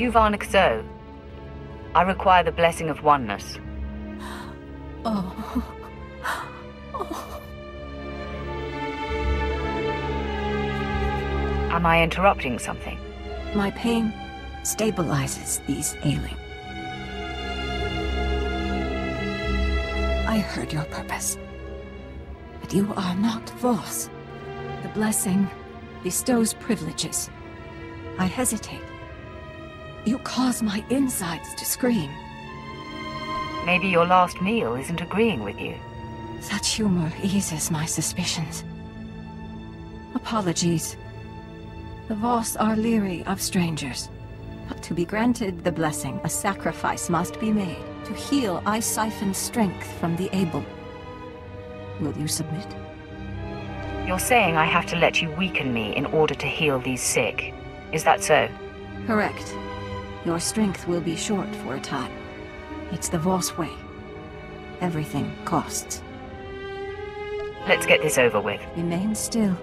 Yuvan Xo, I require the blessing of oneness. Oh. Am I interrupting something? My pain stabilizes these ailing. I heard your purpose. But you are not Voss. The blessing bestows privileges. I hesitate. You cause my insides to scream. Maybe your last meal isn't agreeing with you. Such humor eases my suspicions. Apologies. The Voss are leery of strangers. But to be granted the blessing, a sacrifice must be made. To heal, I siphon strength from the able. Will you submit? You're saying I have to let you weaken me in order to heal these sick. Is that so? Correct. Your strength will be short for a time. It's the Voss way. Everything costs. Let's get this over with. Remain still.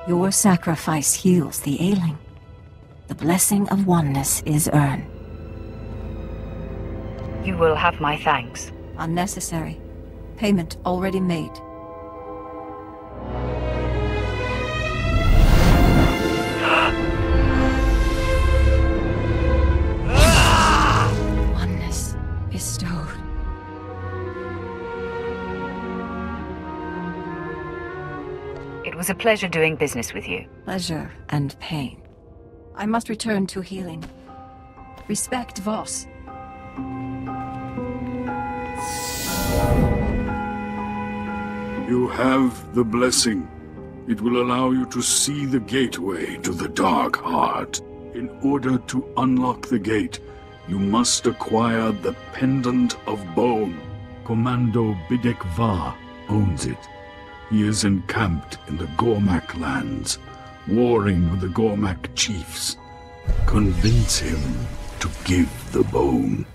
Your sacrifice heals the ailing. The blessing of oneness is earned. You will have my thanks. Unnecessary. Payment already made. Oneness bestowed. It was a pleasure doing business with you. Pleasure and pain. I must return to healing. Respect Voss. You have the blessing. It will allow you to see the gateway to the Dark Heart. In order to unlock the gate, you must acquire the Pendant of Bone. Commando Bidek Va owns it. He is encamped in the Gormak lands, warring with the Gormak chiefs. Convince him to give the bone.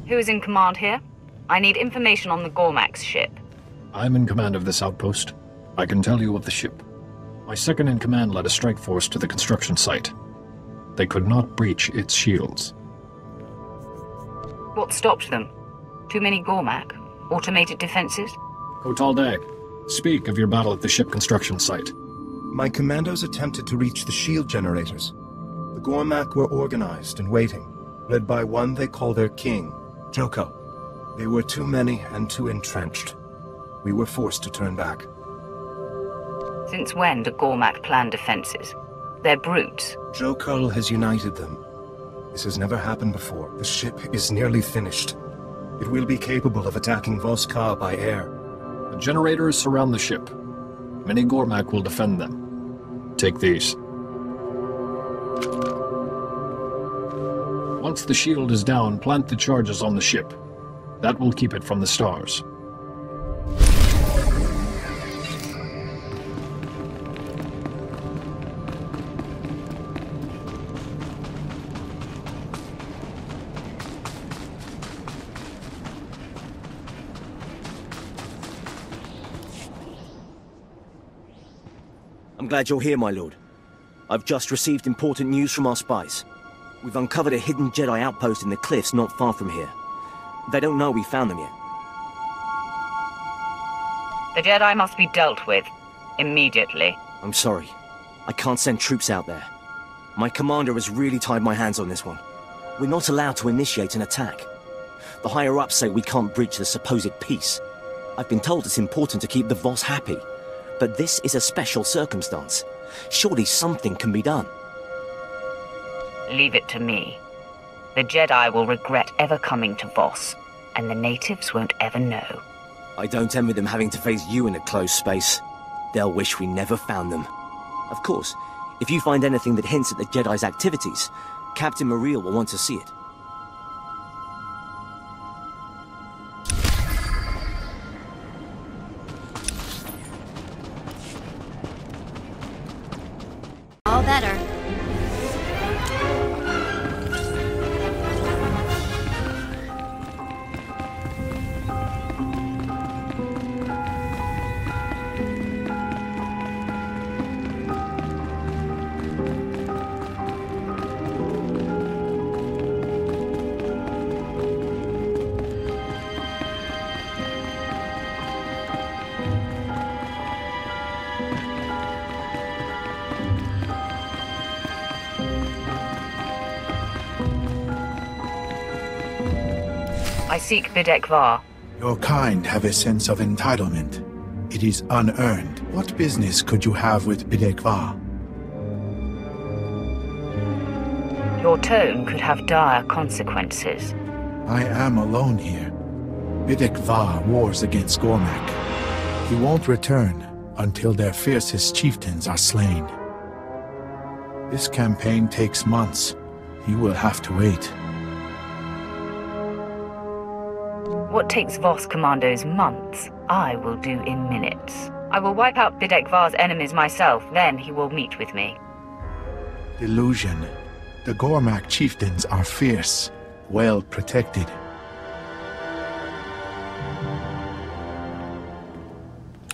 Who is in command here? I need information on the Gormak's ship. I'm in command of this outpost. I can tell you of the ship. My second-in-command led a strike force to the construction site. They could not breach its shields. What stopped them? Too many Gormak? Automated defenses? Kotal Dag, speak of your battle at the ship construction site. My commandos attempted to reach the shield generators. The Gormak were organized and waiting, led by one they call their king, Joko. They were too many and too entrenched. We were forced to turn back. Since when do Gormak plan defenses? They're brutes. Joko has united them. This has never happened before. The ship is nearly finished. It will be capable of attacking Voss by air. The generators surround the ship. Many Gormak will defend them. Take these. Once the shield is down, plant the charges on the ship. That will keep it from the stars. I'm glad you're here, my lord. I've just received important news from our spies. We've uncovered a hidden Jedi outpost in the cliffs not far from here. They don't know we found them yet. The Jedi must be dealt with. Immediately. I'm sorry. I can't send troops out there. My commander has really tied my hands on this one. We're not allowed to initiate an attack. The higher-ups say we can't breach the supposed peace. I've been told it's important to keep the Voss happy. But this is a special circumstance. Surely something can be done. Leave it to me. The Jedi will regret ever coming to Voss, and the natives won't ever know. I don't envy them having to face you in a closed space. They'll wish we never found them. Of course, if you find anything that hints at the Jedi's activities, Captain Mariel will want to see it. All better. I seek Bidek Var. Your kind have a sense of entitlement. It is unearned. What business could you have with Bidek Var? Your tone could have dire consequences. I am alone here. Bidek Var wars against Gormak. He won't return until their fiercest chieftains are slain. This campaign takes months. You will have to wait. What takes Voss commandos months, I will do in minutes. I will wipe out Bidek Var's enemies myself, then he will meet with me. Delusion. The Gormak chieftains are fierce, well protected.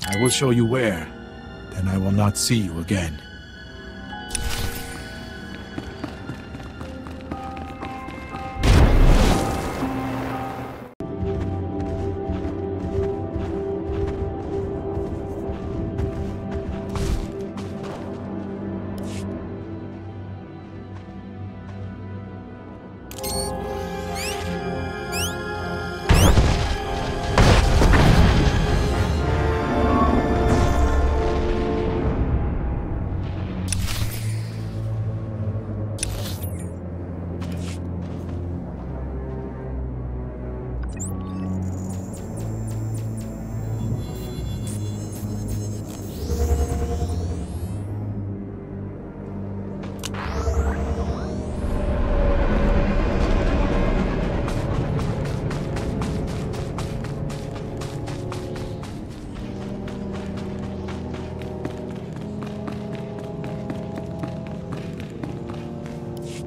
I will show you where, then I will not see you again.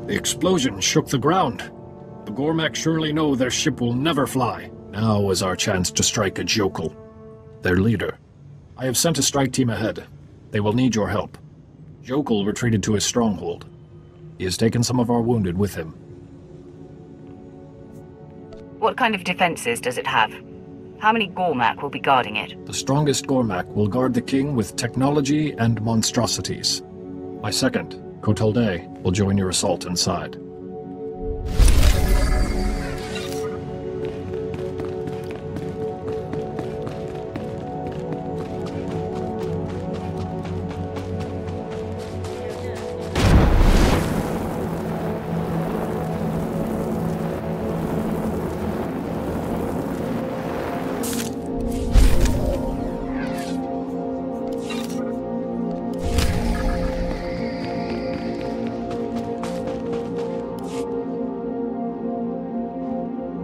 The explosion shook the ground. The Gormak surely know their ship will never fly. Now is our chance to strike at Jokul, their leader. I have sent a strike team ahead. They will need your help. Jokul retreated to his stronghold. He has taken some of our wounded with him. What kind of defenses does it have? How many Gormak will be guarding it? The strongest Gormak will guard the king with technology and monstrosities. My second, Kotalde, will join your assault inside.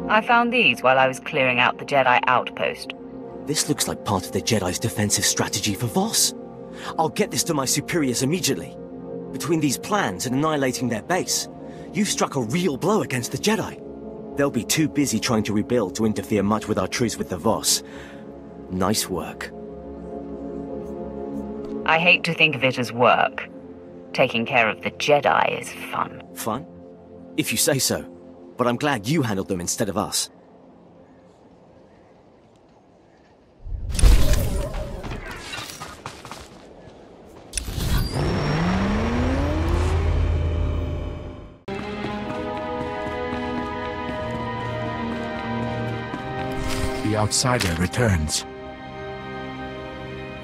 I found these while I was clearing out the Jedi outpost. This looks like part of the Jedi's defensive strategy for Voss. I'll get this to my superiors immediately. Between these plans and annihilating their base, you've struck a real blow against the Jedi. They'll be too busy trying to rebuild to interfere much with our truce with the Voss. Nice work. I hate to think of it as work. Taking care of the Jedi is fun. Fun? If you say so. But I'm glad you handled them instead of us. the outsider returns.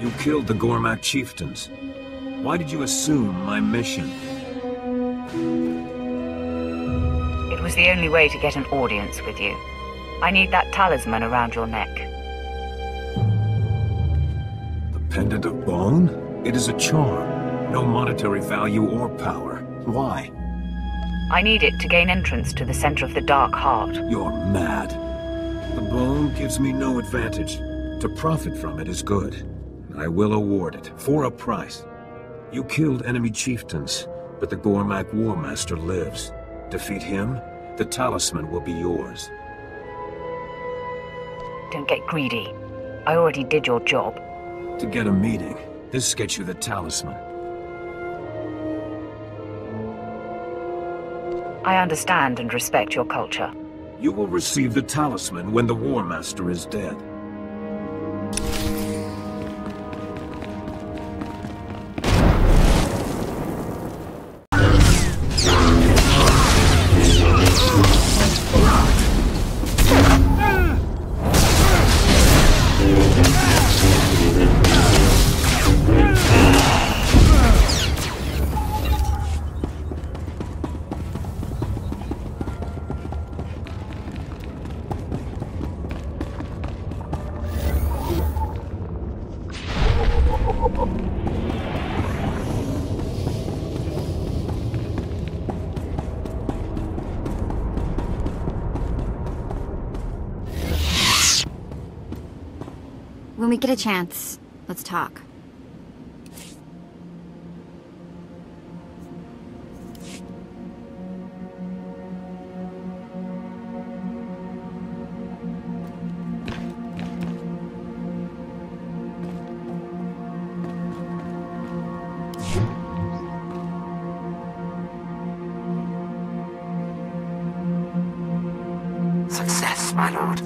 You killed the Gormak chieftains. Why did you assume my mission? It was the only way to get an audience with you. I need that talisman around your neck. The pendant of bone? It is a charm. No monetary value or power. Why? I need it to gain entrance to the center of the Dark Heart. You're mad. The bone gives me no advantage. To profit from it is good. I will award it, for a price. You killed enemy chieftains, but the Gormak War Master lives. Defeat him, the talisman will be yours. Don't get greedy. I already did your job. To get a meeting, this gets you the talisman. I understand and respect your culture. You will receive the talisman when the War Master is dead. When we get a chance, let's talk. Success, my lord.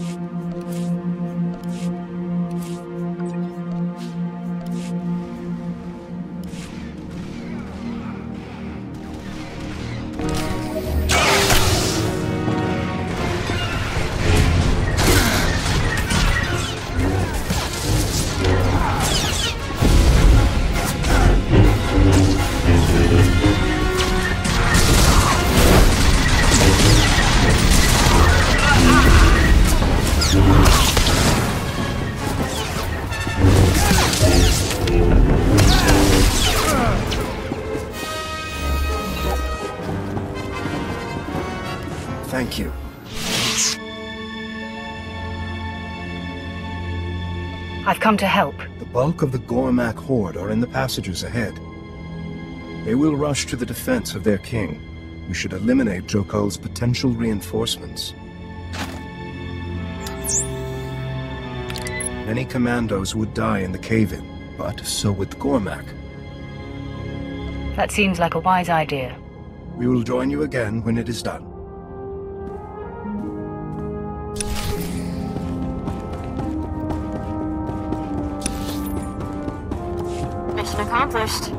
Thank you. I've come to help. The bulk of the Gormak horde are in the passages ahead. They will rush to the defense of their king. We should eliminate Jokol's potential reinforcements. Many commandos would die in the cave-in, but so would the Gormak. That seems like a wise idea. We will join you again when it is done. Mission accomplished.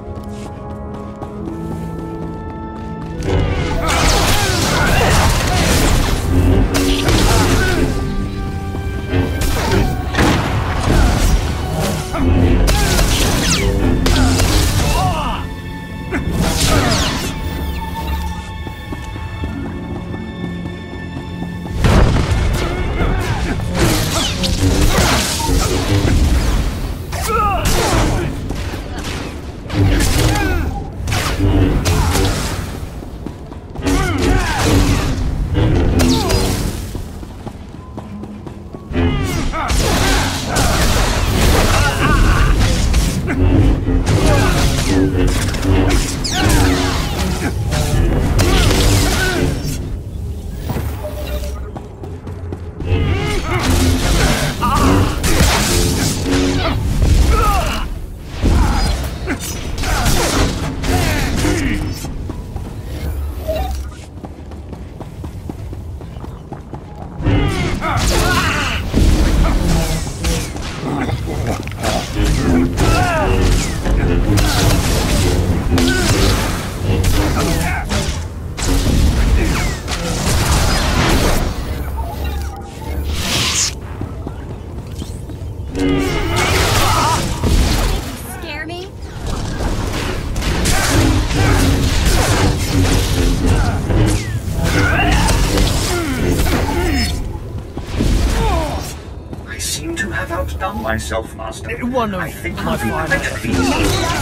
I've outdone myself, Master. One of I think my I'll be finest.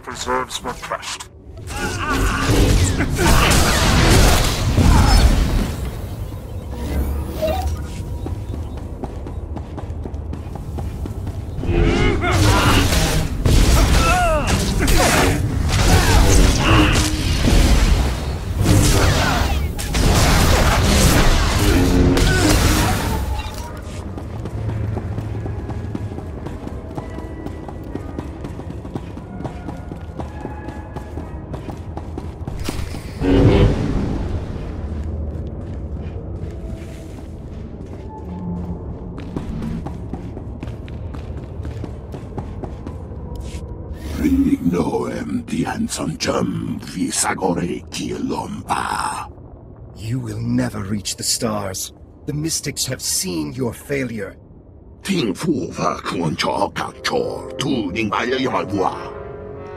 Reserves were crushed. You will never reach the stars. The mystics have seen your failure.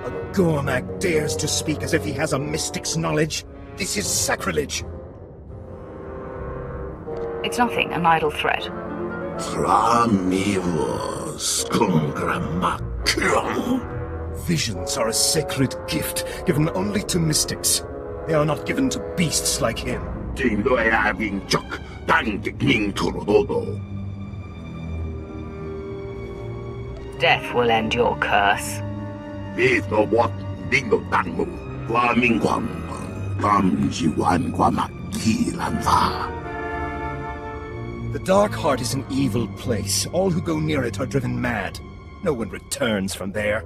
A Gormak dares to speak as if he has a mystic's knowledge. This is sacrilege. It's nothing, an idle threat. Visions are a sacred gift given only to mystics. They are not given to beasts like him. Death will end your curse. The Dark Heart is an evil place. All who go near it are driven mad. No one returns from there.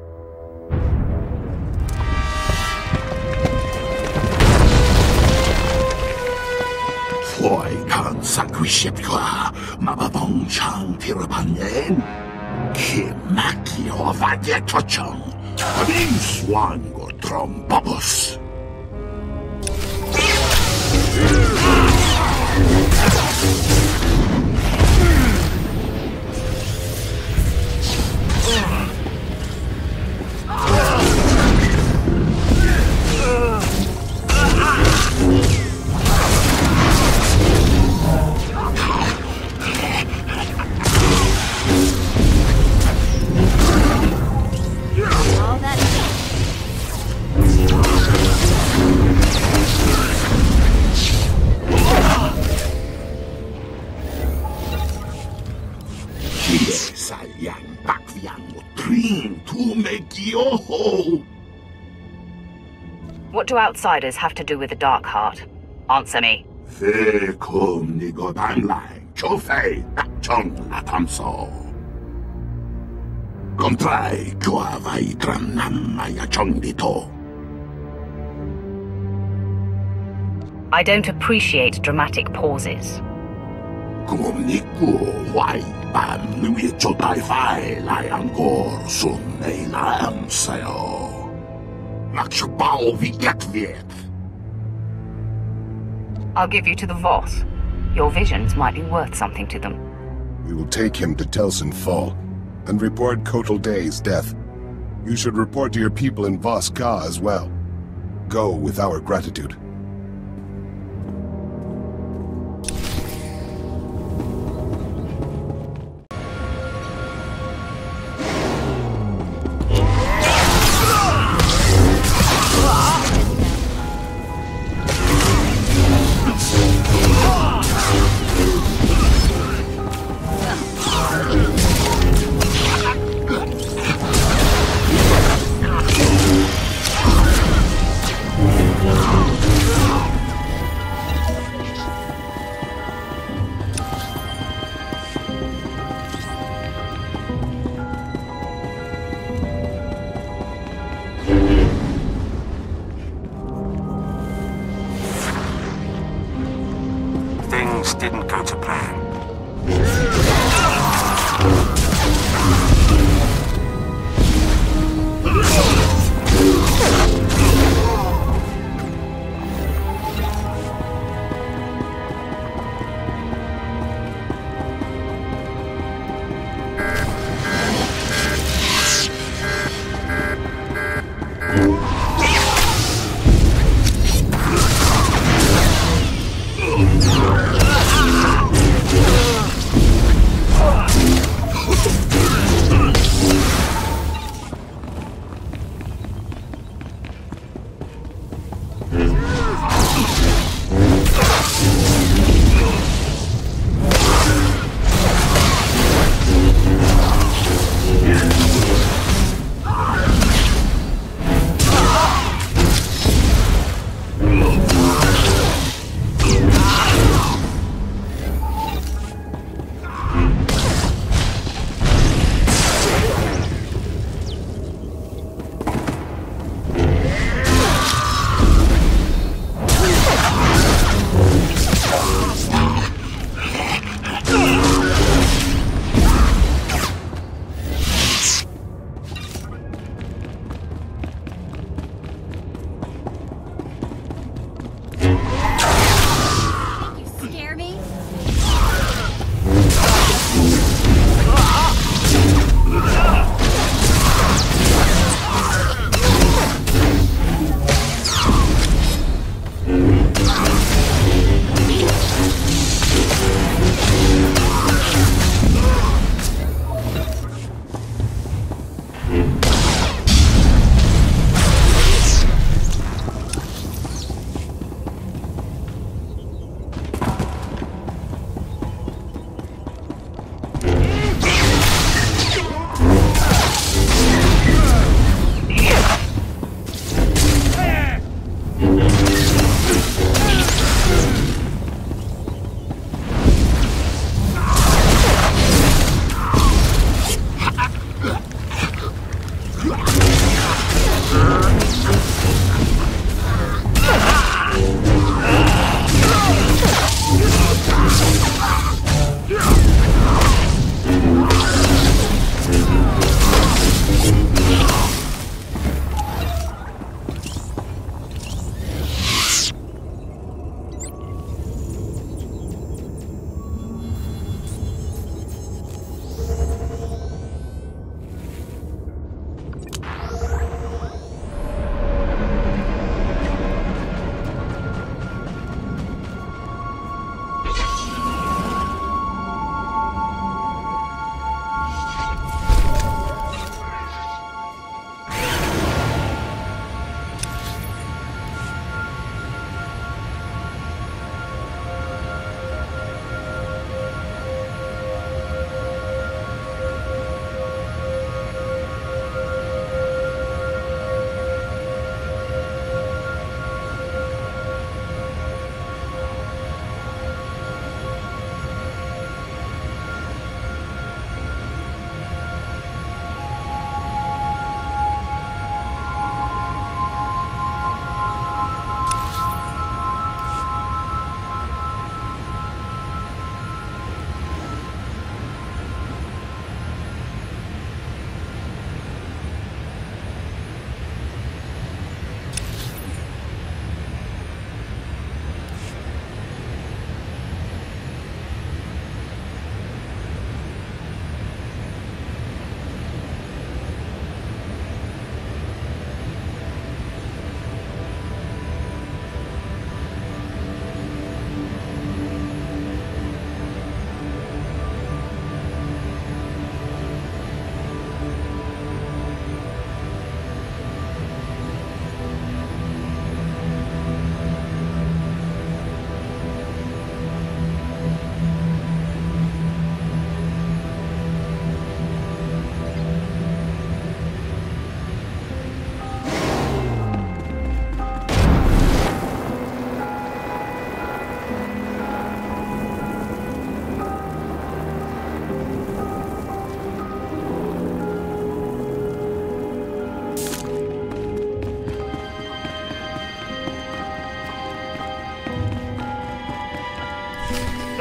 What do outsiders have to do with the Dark Heart? Answer me. I don't appreciate dramatic pauses. I'll give you to the Voss. Your visions might be worth something to them. We will take him to Telsin Fall and report Kotal Day's death. You should report to your people in Voss Ka as well. Go with our gratitude. didn't go to plan.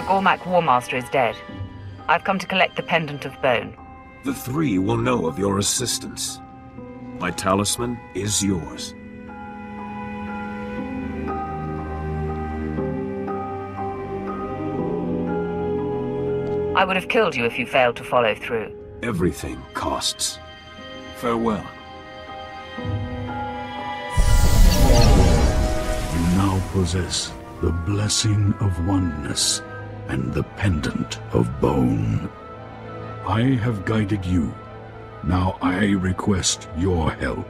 The Gormak War Master is dead. I've come to collect the Pendant of Bone. The three will know of your assistance. My talisman is yours. I would have killed you if you failed to follow through. Everything costs. Farewell. You now possess the Blessing of Oneness and the Pendant of Bone. I have guided you. Now I request your help.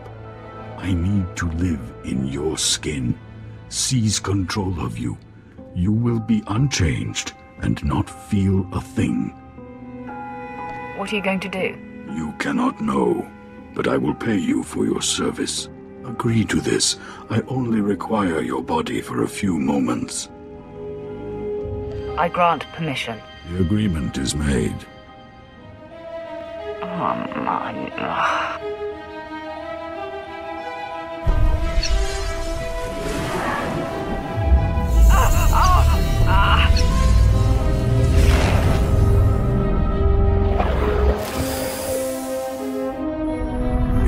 I need to live in your skin, seize control of you. You will be unchanged and not feel a thing. What are you going to do? You cannot know, but I will pay you for your service. Agree to this. I only require your body for a few moments. I grant permission. The agreement is made. Oh, man.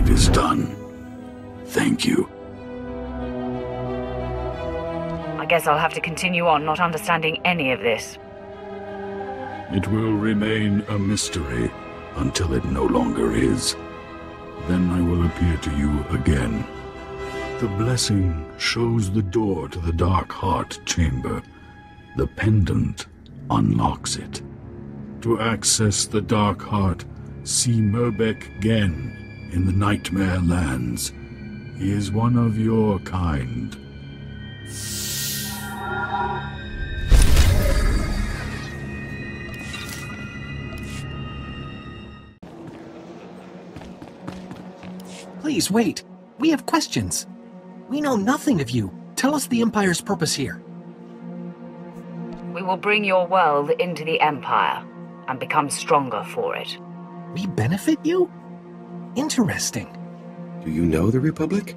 It is done. Thank you. I guess I'll have to continue on not understanding any of this. It will remain a mystery until it no longer is. Then I will appear to you again. The blessing shows the door to the Dark Heart Chamber. The pendant unlocks it. To access the Dark Heart, see Merbek Gen in the Nightmare Lands. He is one of your kind. Please, wait. We have questions. We know nothing of you. Tell us the Empire's purpose here. We will bring your world into the Empire and become stronger for it. We benefit you? Interesting. Do you know the Republic?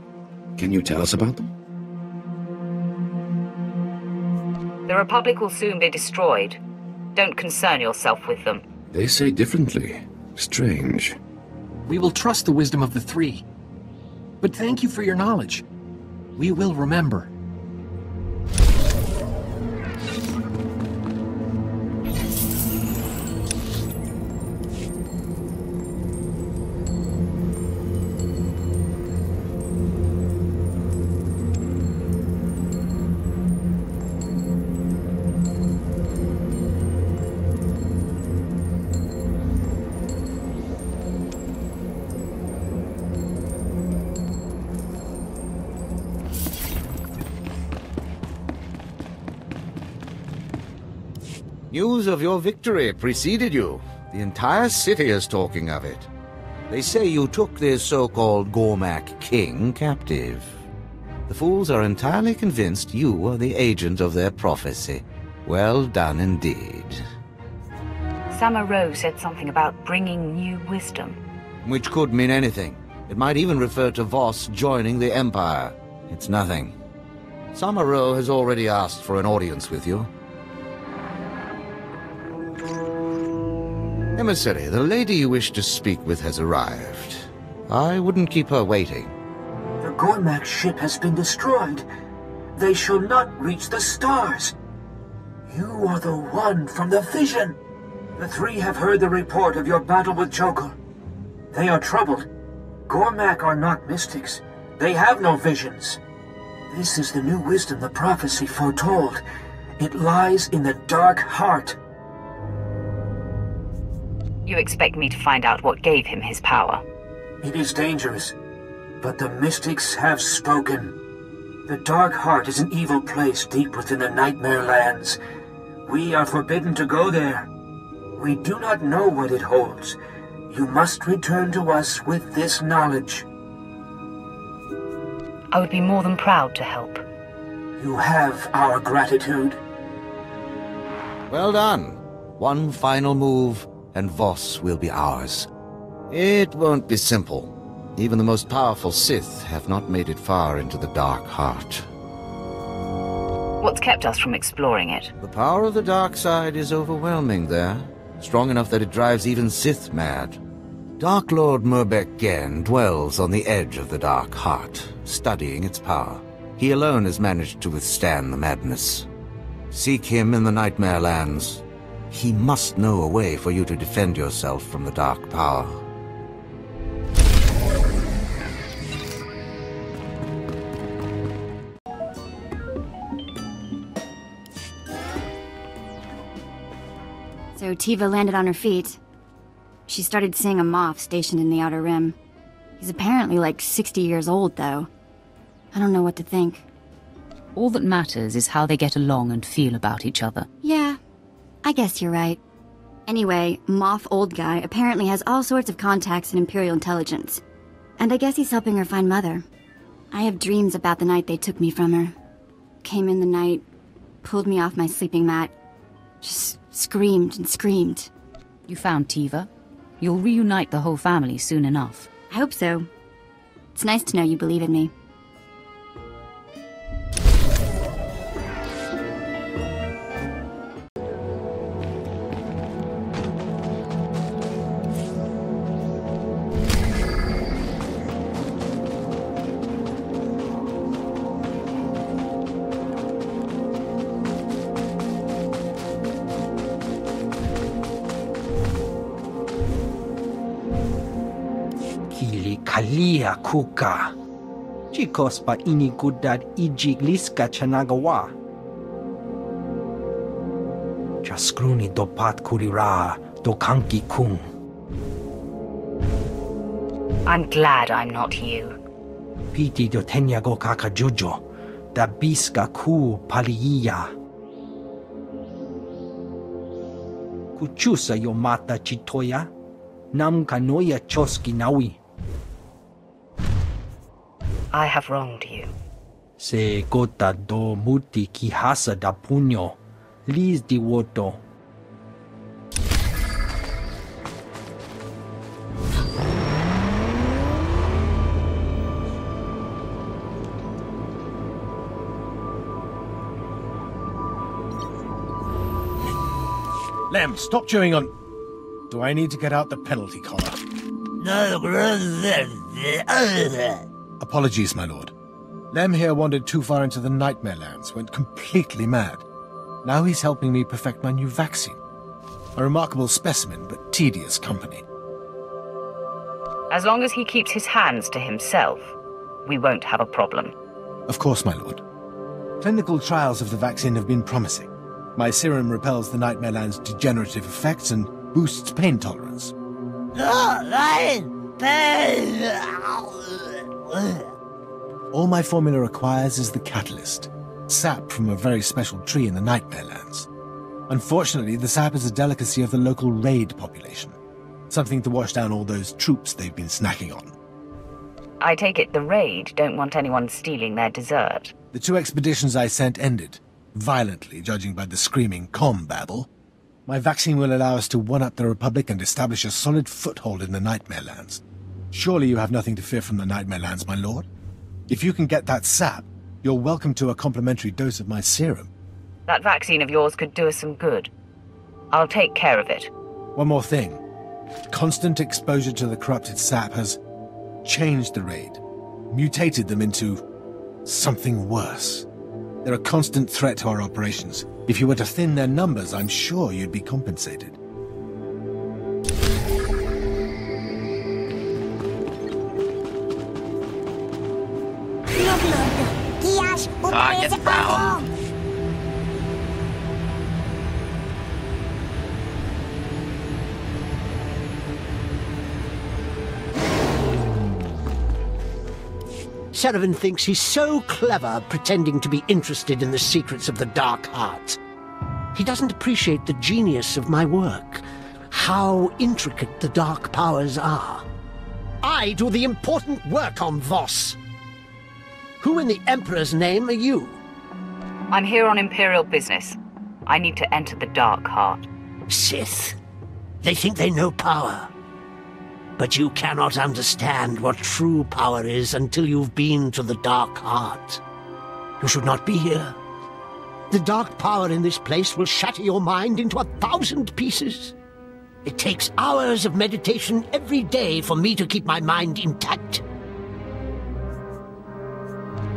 Can you tell us about them? The Republic will soon be destroyed. Don't concern yourself with them. They say differently. Strange. We will trust the wisdom of the three. But thank you for your knowledge. We will remember. News of your victory preceded you. The entire city is talking of it. They say you took this so-called Gormak king captive. The fools are entirely convinced you are the agent of their prophecy. Well done indeed. Samaro said something about bringing new wisdom. Which could mean anything. It might even refer to Voss joining the Empire. It's nothing. Samaro has already asked for an audience with you. Emissary, the lady you wish to speak with has arrived. I wouldn't keep her waiting. The Gormak ship has been destroyed. They shall not reach the stars. You are the one from the vision. The three have heard the report of your battle with Chokul. They are troubled. Gormak are not mystics. They have no visions. This is the new wisdom the prophecy foretold. It lies in the Dark Heart. You expect me to find out what gave him his power? It is dangerous, but the mystics have spoken. The Dark Heart is an evil place deep within the Nightmare Lands. We are forbidden to go there. We do not know what it holds. You must return to us with this knowledge. I would be more than proud to help. You have our gratitude. Well done. One final move, and Voss will be ours. It won't be simple. Even the most powerful Sith have not made it far into the Dark Heart. What's kept us from exploring it? The power of the dark side is overwhelming there. Strong enough that it drives even Sith mad. Dark Lord Murbek Gen dwells on the edge of the Dark Heart, studying its power. He alone has managed to withstand the madness. Seek him in the Nightmare Lands. He must know a way for you to defend yourself from the dark power. So Tiva landed on her feet. She started seeing a Moff stationed in the Outer Rim. He's apparently like 60 years old, though. I don't know what to think. All that matters is how they get along and feel about each other. Yeah, I guess you're right. Anyway, Moff Old Guy apparently has all sorts of contacts in Imperial intelligence. And I guess he's helping her find Mother. I have dreams about the night they took me from her. Came in the night, pulled me off my sleeping mat, just screamed and screamed. You found Tiva? You'll reunite the whole family soon enough. I hope so. It's nice to know you believe in me. Kalia kuka. Chikos pa inigudad ijigliska chanagawa. Chaskruni dopat kurira dokanki kung. I'm glad I'm not you. Piti do tenyago kakajujo. Da biska ku paliya. Kuchusa yo mata chitoya. Nam kanoya choski nawi. I have wronged you. Se gota do muti kihasa da puño. Lis di woto. Lem, stop chewing on... Do I need to get out the penalty collar? Apologies, my lord. Lem here wandered too far into the Nightmare Lands, went completely mad. Now he's helping me perfect my new vaccine. A remarkable specimen, but tedious company. As long as he keeps his hands to himself, we won't have a problem. Of course, my lord. Clinical trials of the vaccine have been promising. My serum repels the Nightmare Land's degenerative effects and boosts pain tolerance. All my formula requires is the catalyst, sap from a very special tree in the Nightmare Lands. Unfortunately, the sap is a delicacy of the local raid population, something to wash down all those troops they've been snacking on. I take it the raid don't want anyone stealing their dessert. The 2 expeditions I sent ended, violently, judging by the screaming comm babble. My vaccine will allow us to one-up the Republic and establish a solid foothold in the Nightmare Lands. Surely you have nothing to fear from the Nightmare Lands, my lord? If you can get that sap, you're welcome to a complimentary dose of my serum. That vaccine of yours could do us some good. I'll take care of it. One more thing. Constant exposure to the corrupted sap has changed the raid, mutated them into something worse. They're a constant threat to our operations. If you were to thin their numbers, I'm sure you'd be compensated. Target found. Seravan thinks he's so clever pretending to be interested in the secrets of the Dark Heart. He doesn't appreciate the genius of my work, how intricate the dark powers are. I do the important work on Voss. Who in the Emperor's name are you? I'm here on Imperial business. I need to enter the Dark Heart. Sith. They think they know power. But you cannot understand what true power is until you've been to the Dark Heart. You should not be here. The dark power in this place will shatter your mind into 1,000 pieces. It takes hours of meditation every day for me to keep my mind intact.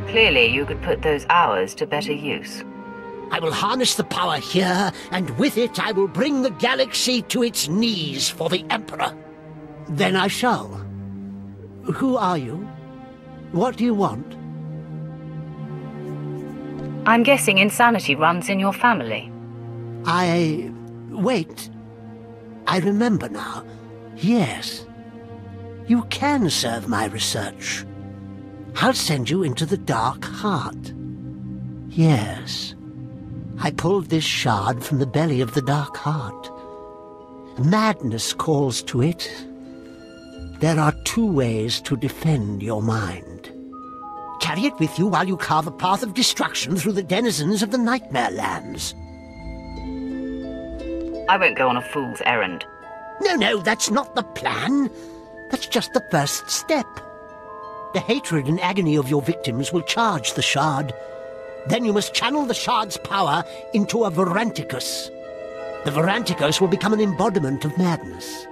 Clearly, you could put those hours to better use. I will harness the power here, and with it I will bring the galaxy to its knees for the Emperor. Then I shall. Who are you? What do you want? I'm guessing insanity runs in your family. Wait. I remember now. Yes. You can serve my research. I'll send you into the Dark Heart. Yes. I pulled this shard from the belly of the Dark Heart. Madness calls to it. There are 2 ways to defend your mind. Carry it with you while you carve a path of destruction through the denizens of the Nightmare Lands. I won't go on a fool's errand. No, that's not the plan. That's just the first step. The hatred and agony of your victims will charge the shard. Then you must channel the shard's power into a Varanticus. The Varanticus will become an embodiment of madness.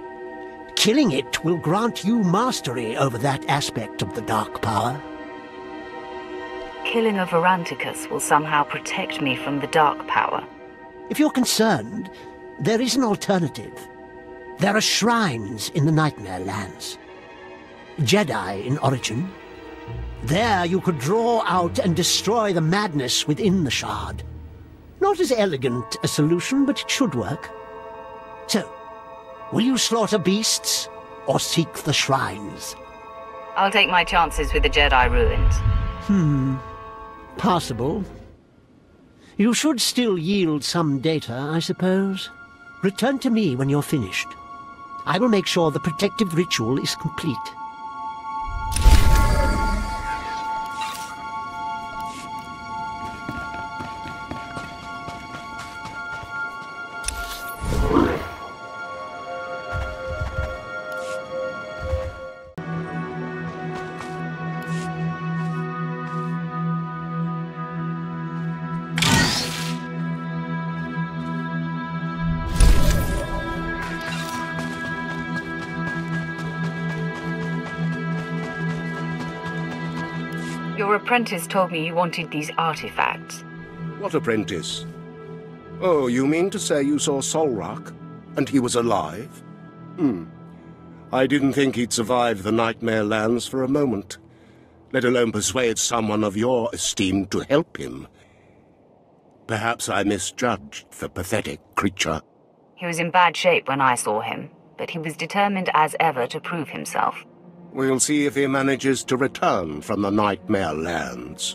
Killing it will grant you mastery over that aspect of the dark power. Killing a Varanticus will somehow protect me from the dark power. If you're concerned, there is an alternative. There are shrines in the Nightmare Lands. Jedi in origin. There you could draw out and destroy the madness within the shard. Not as elegant a solution, but it should work. So, will you slaughter beasts, or seek the shrines? I'll take my chances with the Jedi ruins. Possible. You should still yield some data, I suppose. Return to me when you're finished. I will make sure the protective ritual is complete. Your apprentice told me you wanted these artifacts. What apprentice? Oh, you mean to say you saw Solrak, and he was alive? I didn't think he'd survive the Nightmare Lands for a moment, let alone persuade someone of your esteem to help him. Perhaps I misjudged the pathetic creature. He was in bad shape when I saw him, but he was determined as ever to prove himself. We'll see if he manages to return from the Nightmare Lands.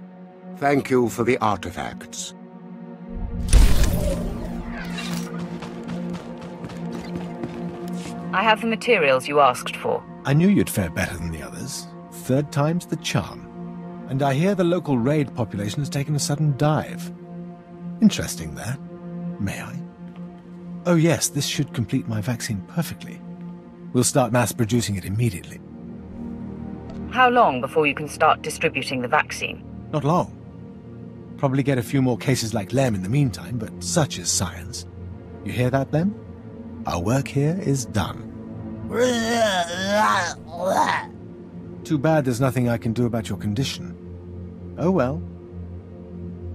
Thank you for the artifacts. I have the materials you asked for. I knew you'd fare better than the others. 3rd time's the charm. And I hear the local raid population has taken a sudden dive. Interesting, that. May I? Oh yes, this should complete my vaccine perfectly. We'll start mass-producing it immediately. How long before you can start distributing the vaccine? Not long. Probably get a few more cases like Lem in the meantime, but such is science. You hear that, Lem? Our work here is done. Too bad there's nothing I can do about your condition. Oh well.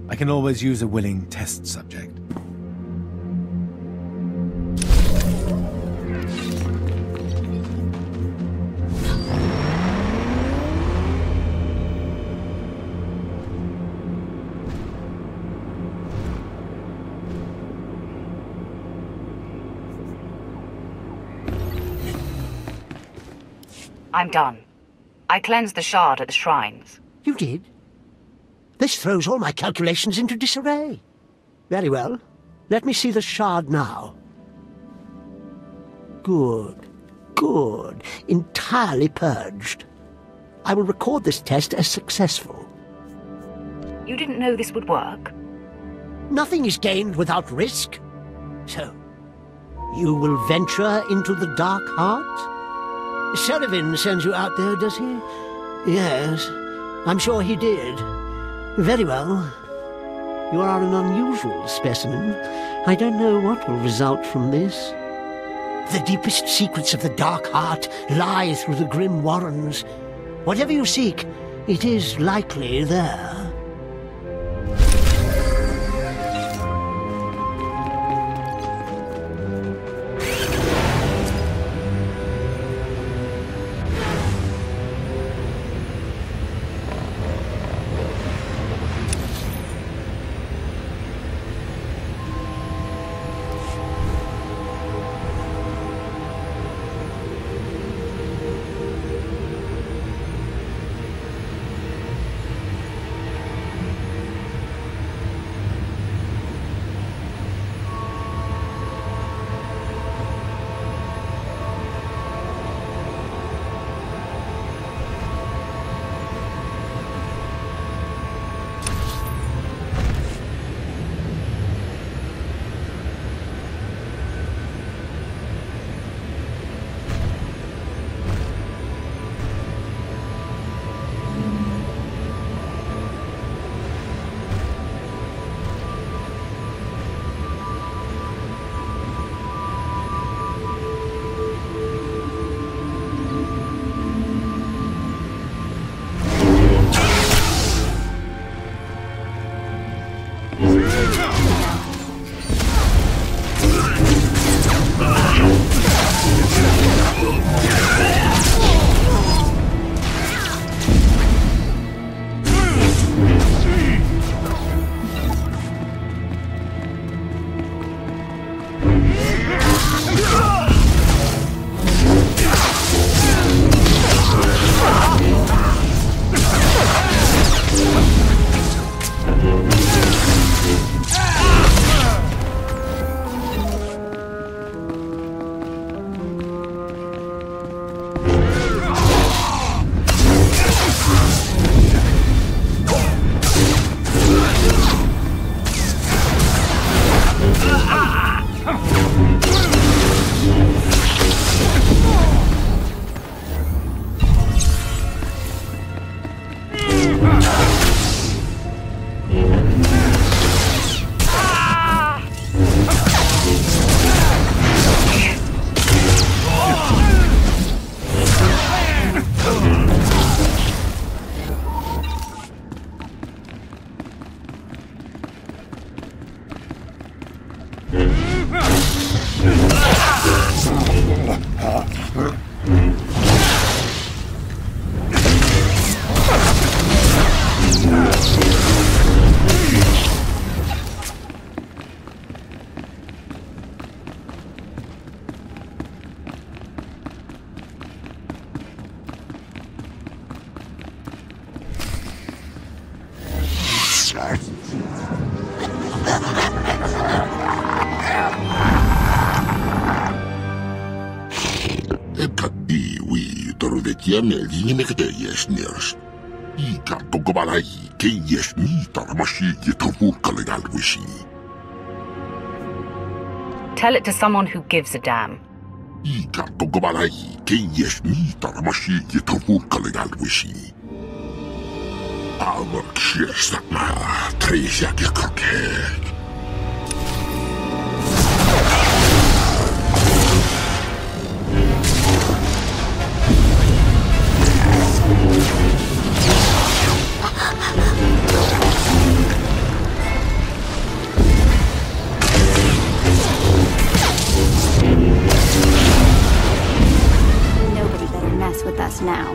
I can always use a willing test subject. I'm done. I cleansed the shard at the shrines. You did? This throws all my calculations into disarray. Very well. Let me see the shard now. Good. Good. Entirely purged. I will record this test as successful. You didn't know this would work? Nothing is gained without risk. So, you will venture into the Dark Heart? Sherivan sends you out there, does he? Yes, I'm sure he did. Very well. You are an unusual specimen. I don't know what will result from this. The deepest secrets of the Dark Heart lie through the grim warrens. Whatever you seek, it is likely there. Tell it to someone who gives a damn. Nobody better mess with us now.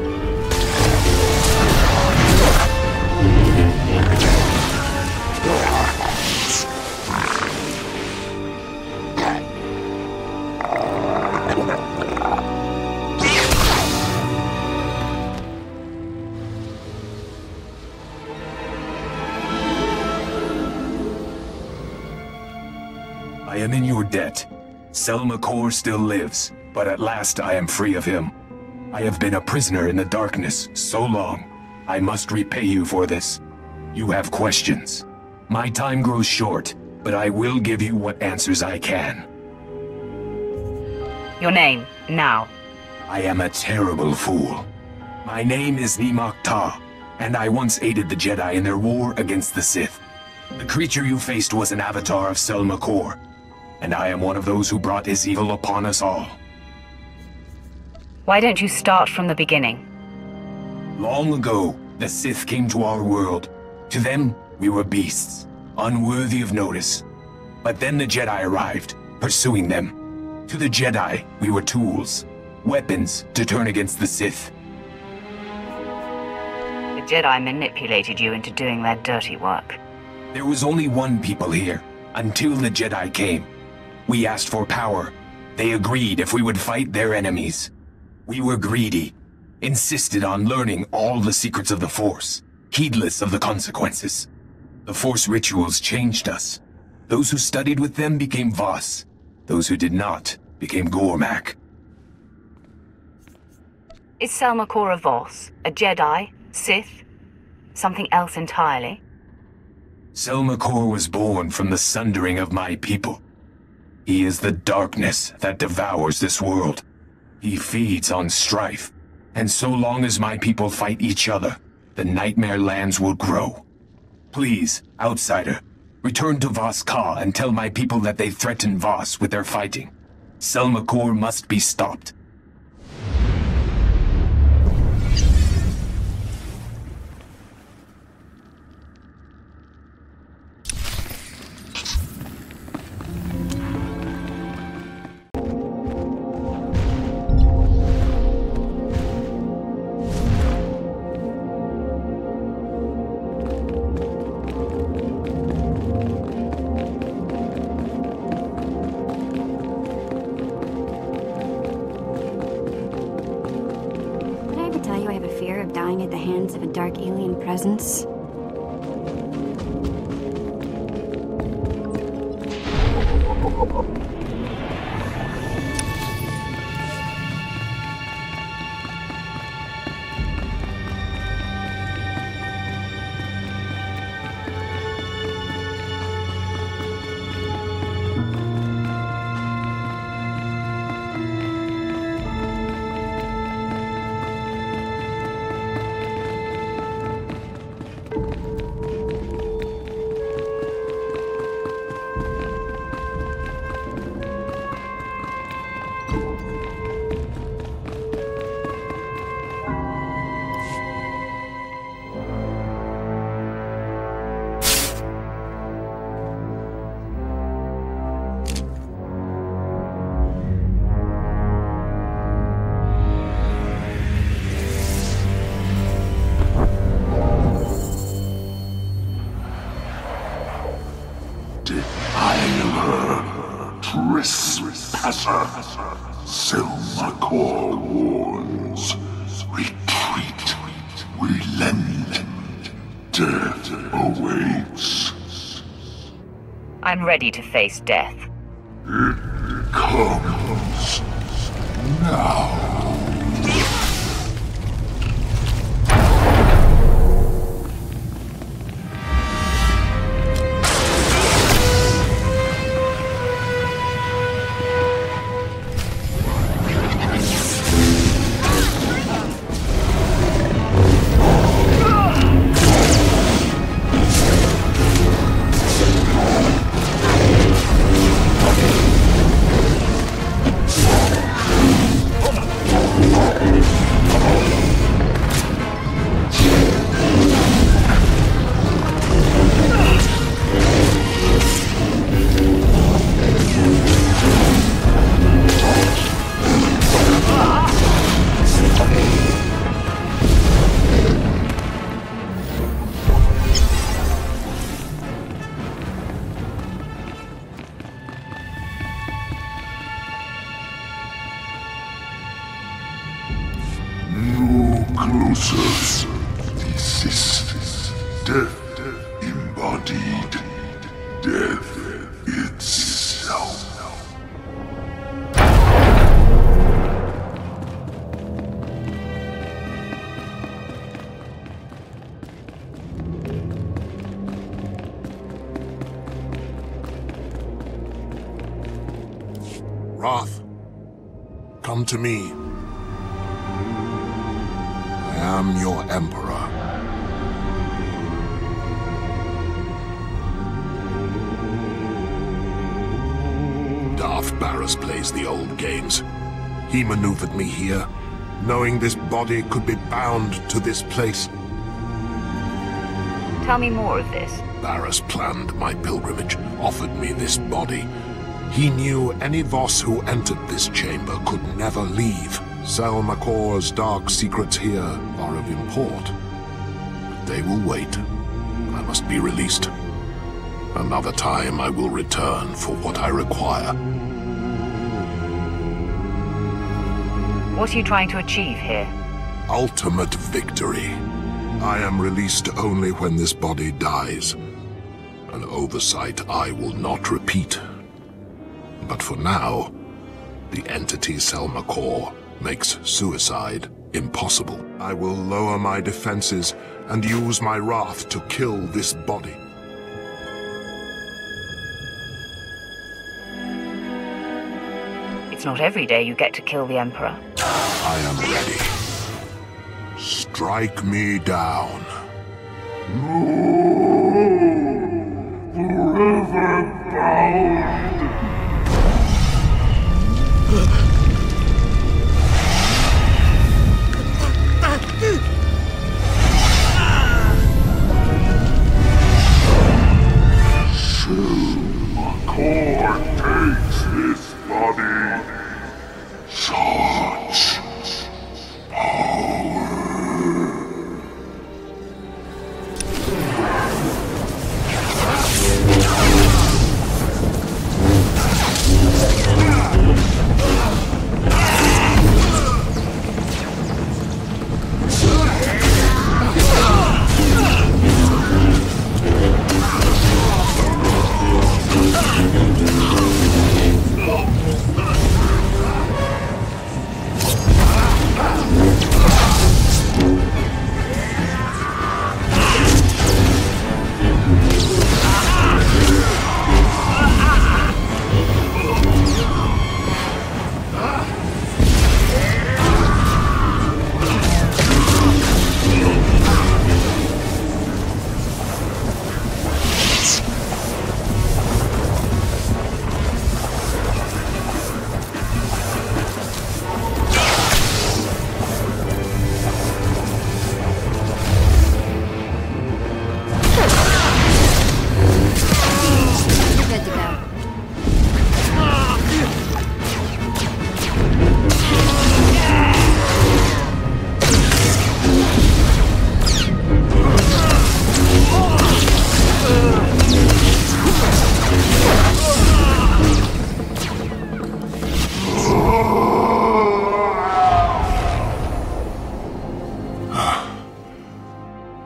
I am in your debt. Selmakor still lives, but at last I am free of him. I have been a prisoner in the darkness so long. I must repay you for this. You have questions. My time grows short, but I will give you what answers I can. Your name, now. I am a terrible fool. My name is Nimak Ta, and I once aided the Jedi in their war against the Sith. The creature you faced was an avatar of Selmakor, and I am one of those who brought his evil upon us all. Why don't you start from the beginning? Long ago, the Sith came to our world. To them, we were beasts, unworthy of notice. But then the Jedi arrived, pursuing them. To the Jedi, we were tools, weapons to turn against the Sith. The Jedi manipulated you into doing their dirty work. There was only one people here, until the Jedi came. We asked for power. They agreed if we would fight their enemies. We were greedy, insisted on learning all the secrets of the Force, heedless of the consequences. The Force rituals changed us. Those who studied with them became Voss. Those who did not became Gormak. Is Selmakor a Voss? A Jedi? Sith? Something else entirely? Selmakor was born from the sundering of my people. He is the darkness that devours this world. He feeds on strife, and so long as my people fight each other, the Nightmare Lands will grow. Please, outsider, return to Voss Ka and tell my people that they threaten Voss with their fighting. Selmakor must be stopped. Of a dark alien presence. Trespasser, Selmakor warns. Retreat, relent. Death awaits. I'm ready to face death. It comes now. Closer. This is death embodied. Death itself. Roth, come to me. I am your Emperor. Darth Barras plays the old games. He maneuvered me here, knowing this body could be bound to this place. Tell me more of this. Barras planned my pilgrimage, offered me this body. He knew any Voss who entered this chamber could never leave. Selmacor's dark secrets here are of import. But they will wait. I must be released. Another time I will return for what I require. What are you trying to achieve here? Ultimate victory. I am released only when this body dies. An oversight I will not repeat. But for now, the entity Selmacor makes suicide impossible. I will lower my defenses and use my wrath to kill this body. It's not every day you get to kill the Emperor. I am ready. Strike me down. Forever bound. Selmacor takes this body. Such power.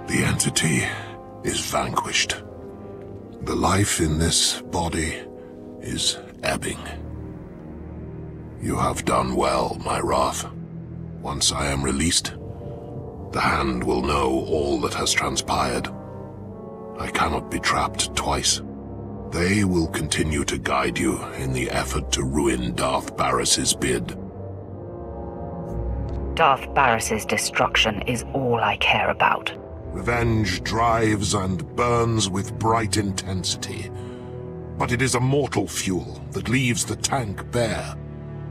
The entity is vanquished. The life in this body is ebbing. You have done well, my wrath. Once I am released, the Hand will know all that has transpired. I cannot be trapped twice. They will continue to guide you in the effort to ruin Darth Barras's bid. Darth Barras's destruction is all I care about. Revenge drives and burns with bright intensity. But it is a mortal fuel that leaves the tank bare.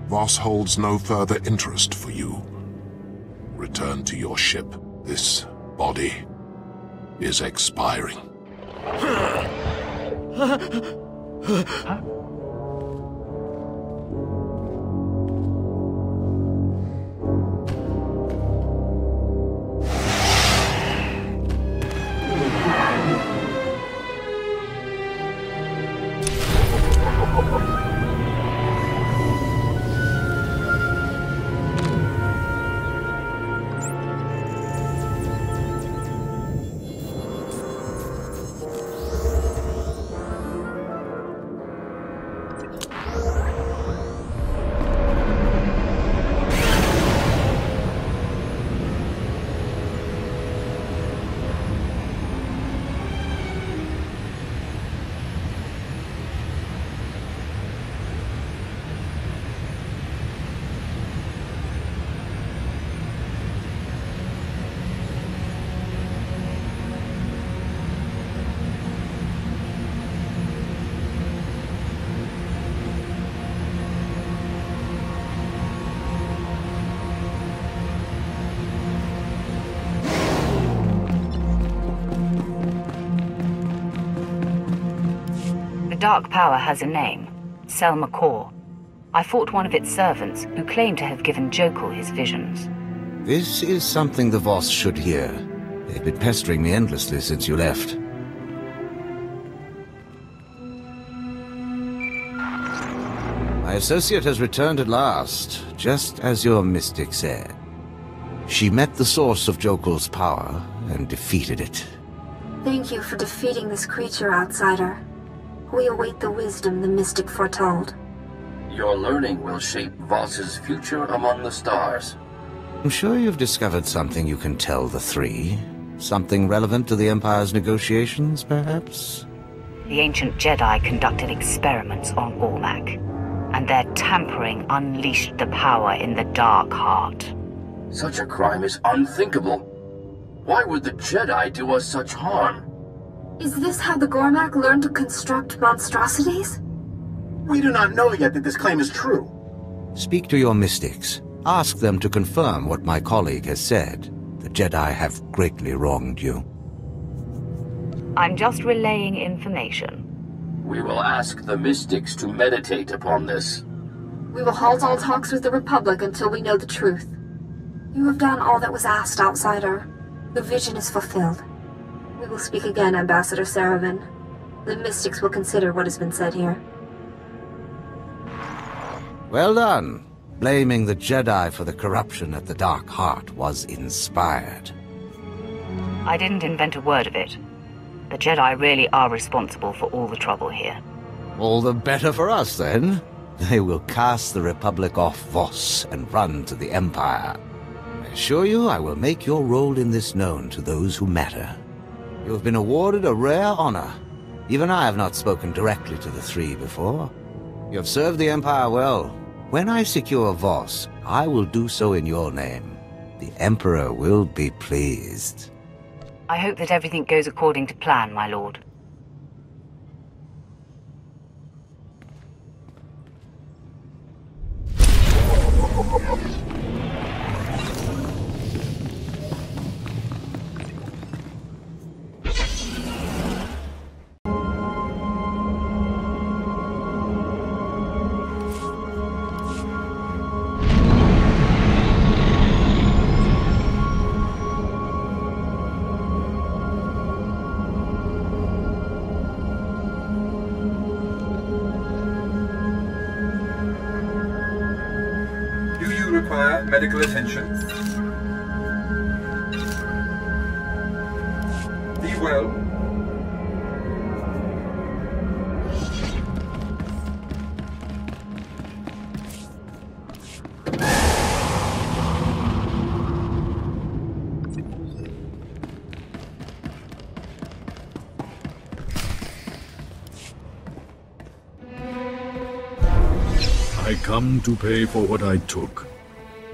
Voss holds no further interest for you. Return to your ship. This body is expiring. Dark Power has a name, Selma Kor. I fought one of its servants, who claimed to have given Jokul his visions. This is something the Voss should hear. They've been pestering me endlessly since you left. My associate has returned at last, just as your mystic said. She met the source of Jokul's power and defeated it. Thank you for defeating this creature, outsider. We await the wisdom the mystic foretold. Your learning will shape Voss's future among the stars. I'm sure you've discovered something you can tell the three. Something relevant to the Empire's negotiations, perhaps? The ancient Jedi conducted experiments on Gormak, and their tampering unleashed the power in the Dark Heart. Such a crime is unthinkable. Why would the Jedi do us such harm? Is this how the Gormak learned to construct monstrosities? We do not know yet that this claim is true. Speak to your mystics. Ask them to confirm what my colleague has said. The Jedi have greatly wronged you. I'm just relaying information. We will ask the mystics to meditate upon this. We will halt all talks with the Republic until we know the truth. You have done all that was asked, outsider. The vision is fulfilled. We will speak again, Ambassador Saravan. The mystics will consider what has been said here. Well done. Blaming the Jedi for the corruption at the Dark Heart was inspired. I didn't invent a word of it. The Jedi really are responsible for all the trouble here. All the better for us, then. They will cast the Republic off Voss and run to the Empire. I assure you I will make your role in this known to those who matter. You have been awarded a rare honor. Even I have not spoken directly to the three before. You have served the Empire well. When I secure Voss, I will do so in your name. The Emperor will be pleased. I hope that everything goes according to plan, my lord. Medical attention. Be well. I come to pay for what I took.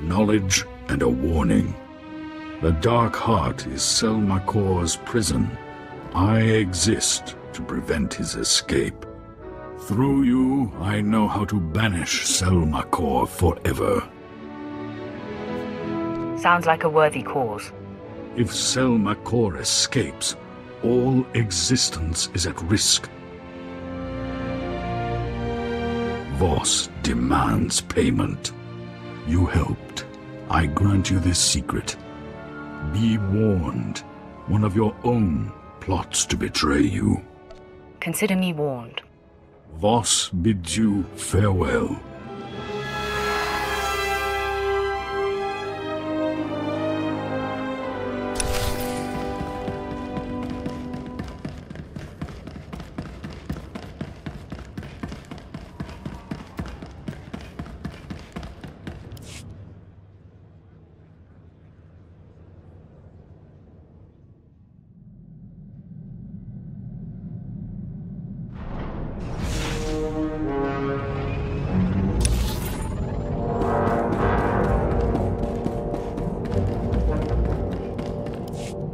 Knowledge and a warning. The Dark Heart is Selma Kor's prison. I exist to prevent his escape. Through you, I know how to banish Selma Kor forever. Sounds like a worthy cause. If Selma Kor escapes, all existence is at risk. Voss demands payment. You helped. I grant you this secret. Be warned. One of your own plots to betray you. Consider me warned. Voss bids you farewell.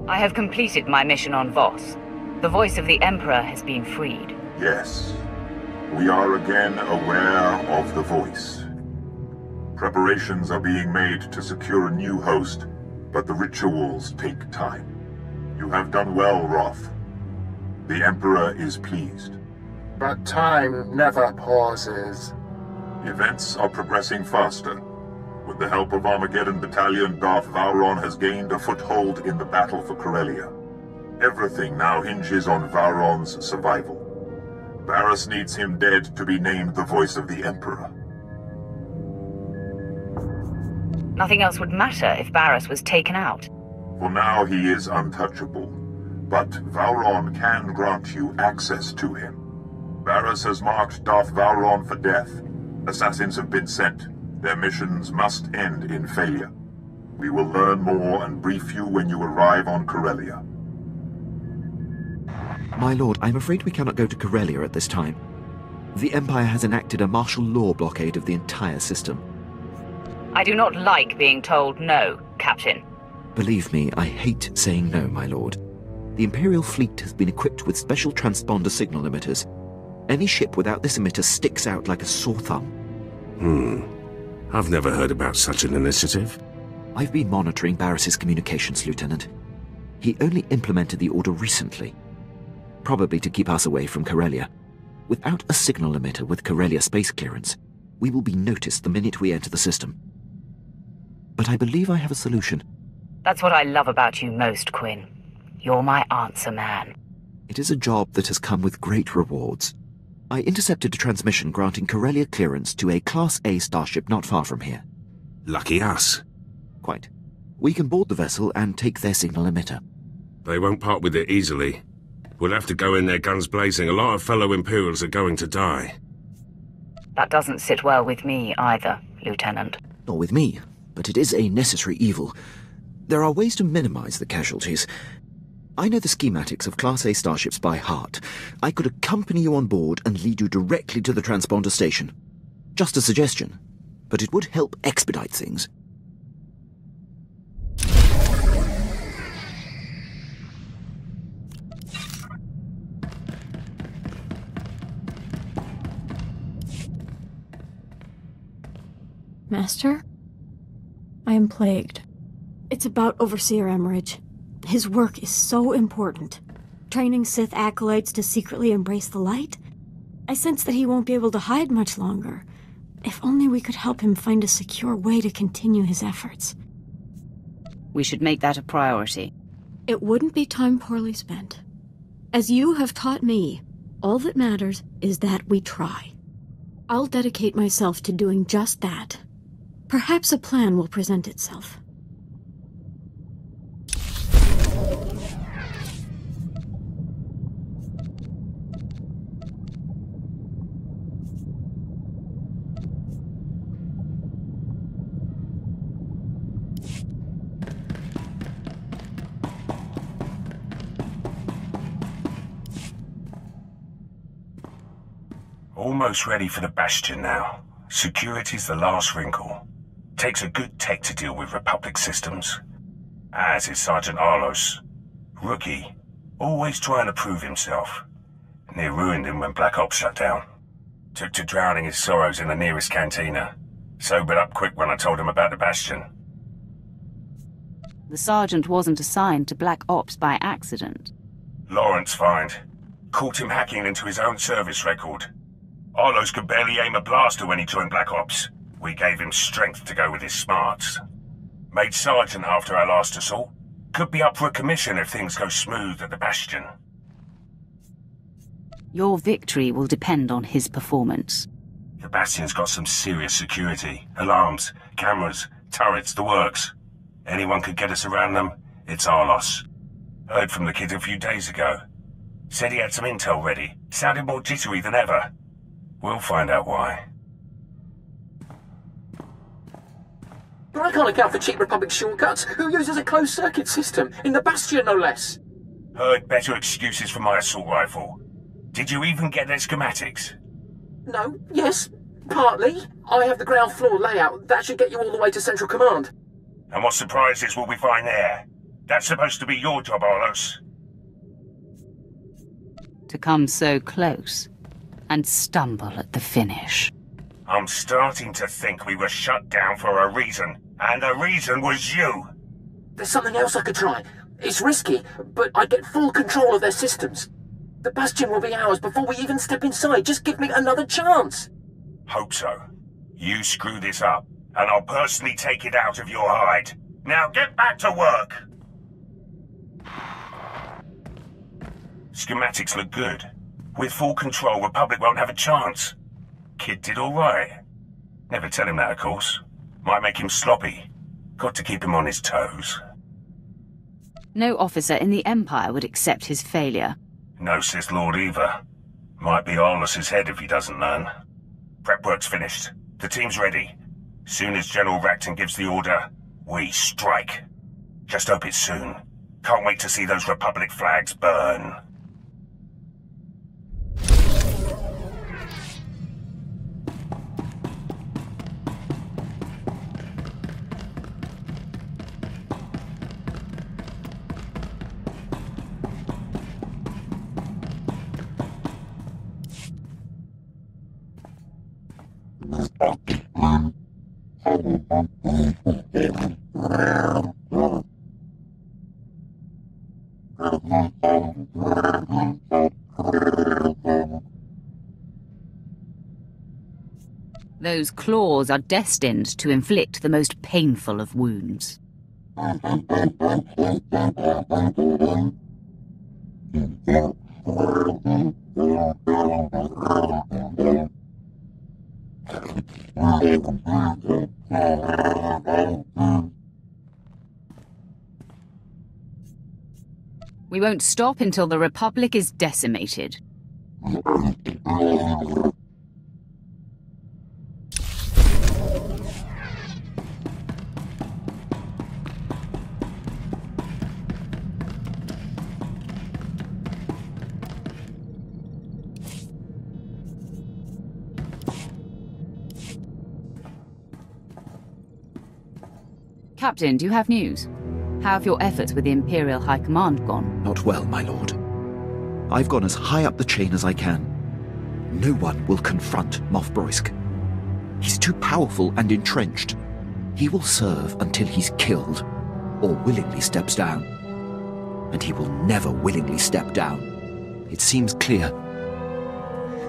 I have completed my mission on Voss. The voice of the Emperor has been freed. Yes. We are again aware of the voice. Preparations are being made to secure a new host, but the rituals take time. You have done well, Roth. The Emperor is pleased. But time never pauses. Events are progressing faster. With the help of Armageddon Battalion, Darth Vowron has gained a foothold in the battle for Corellia. Everything now hinges on Vowron's survival. Barriss needs him dead to be named the voice of the Emperor. Nothing else would matter if Barriss was taken out. For now, he is untouchable. But Vowron can grant you access to him. Barriss has marked Darth Vowron for death. Assassins have been sent. Their missions must end in failure. We will learn more and brief you when you arrive on Corellia. My lord, I'm afraid we cannot go to Corellia at this time. The Empire has enacted a martial law blockade of the entire system. I do not like being told no, Captain. Believe me, I hate saying no, my lord. The Imperial fleet has been equipped with special transponder signal emitters. Any ship without this emitter sticks out like a sore thumb. I've never heard about such an initiative. I've been monitoring Barriss's communications, Lieutenant. He only implemented the order recently. Probably to keep us away from Corellia. Without a signal emitter with Corellia space clearance, we will be noticed the minute we enter the system. But I believe I have a solution. That's what I love about you most, Quinn. You're my answer man. It is a job that has come with great rewards. I intercepted a transmission granting Corellia clearance to a Class A starship not far from here. Lucky us. Quite. We can board the vessel and take their signal emitter. They won't part with it easily. We'll have to go in there guns blazing. A lot of fellow Imperials are going to die. That doesn't sit well with me either, Lieutenant. Nor with me, but it is a necessary evil. There are ways to minimize the casualties. I know the schematics of Class A starships by heart. I could accompany you on board and lead you directly to the transponder station. Just a suggestion, but it would help expedite things. Master? I am plagued. It's about Overseer Emmerich. His work is so important. Training Sith acolytes to secretly embrace the light? I sense that he won't be able to hide much longer. If only we could help him find a secure way to continue his efforts. We should make that a priority. It wouldn't be time poorly spent. As you have taught me, all that matters is that we try. I'll dedicate myself to doing just that. Perhaps a plan will present itself. Almost ready for the Bastion now. Security's the last wrinkle. Takes a good tech to deal with Republic systems. As is Sergeant Arlos. Rookie. Always trying to prove himself. Near ruined him when Black Ops shut down. Took to drowning his sorrows in the nearest cantina. Sobered up quick when I told him about the Bastion. The Sergeant wasn't assigned to Black Ops by accident. Lawrence find. Caught him hacking into his own service record. Arlos could barely aim a blaster when he joined Black Ops. We gave him strength to go with his smarts. Made Sergeant after our last assault. Could be up for a commission if things go smooth at the Bastion. Your victory will depend on his performance. The Bastion's got some serious security. Alarms, cameras, turrets, the works. Anyone could get us around them, it's our loss. Heard from the kid a few days ago. Said he had some intel ready. Sounded more jittery than ever. We'll find out why. But I can't account for cheap Republic shortcuts. Who uses a closed-circuit system? In the Bastion, no less. Heard better excuses for my assault rifle. Did you even get their schematics? No, yes, partly. I have the ground floor layout. That should get you all the way to Central Command. And what surprises will we find there? That's supposed to be your job, Arlos. To come so close and stumble at the finish. I'm starting to think we were shut down for a reason, and the reason was you. There's something else I could try. It's risky, but I get full control of their systems. The bastion will be ours before we even step inside. Just give me another chance. Hope so. You screw this up, and I'll personally take it out of your hide. Now get back to work! Schematics look good. With full control, Republic won't have a chance. Kid did all right. Never tell him that, of course. Might make him sloppy. Got to keep him on his toes. No officer in the Empire would accept his failure. No Sith Lord either. Might be Arlus's head if he doesn't learn. Prep work's finished. The team's ready. Soon as General Racton gives the order, we strike. Just hope it's soon. Can't wait to see those Republic flags burn. Those claws are destined to inflict the most painful of wounds. We won't stop until the Republic is decimated. Captain, do you have news? How have your efforts with the Imperial High Command gone? Not well, my lord. I've gone as high up the chain as I can. No one will confront Moff Broisk. He's too powerful and entrenched. He will serve until he's killed, or willingly steps down. And he will never willingly step down. It seems clear.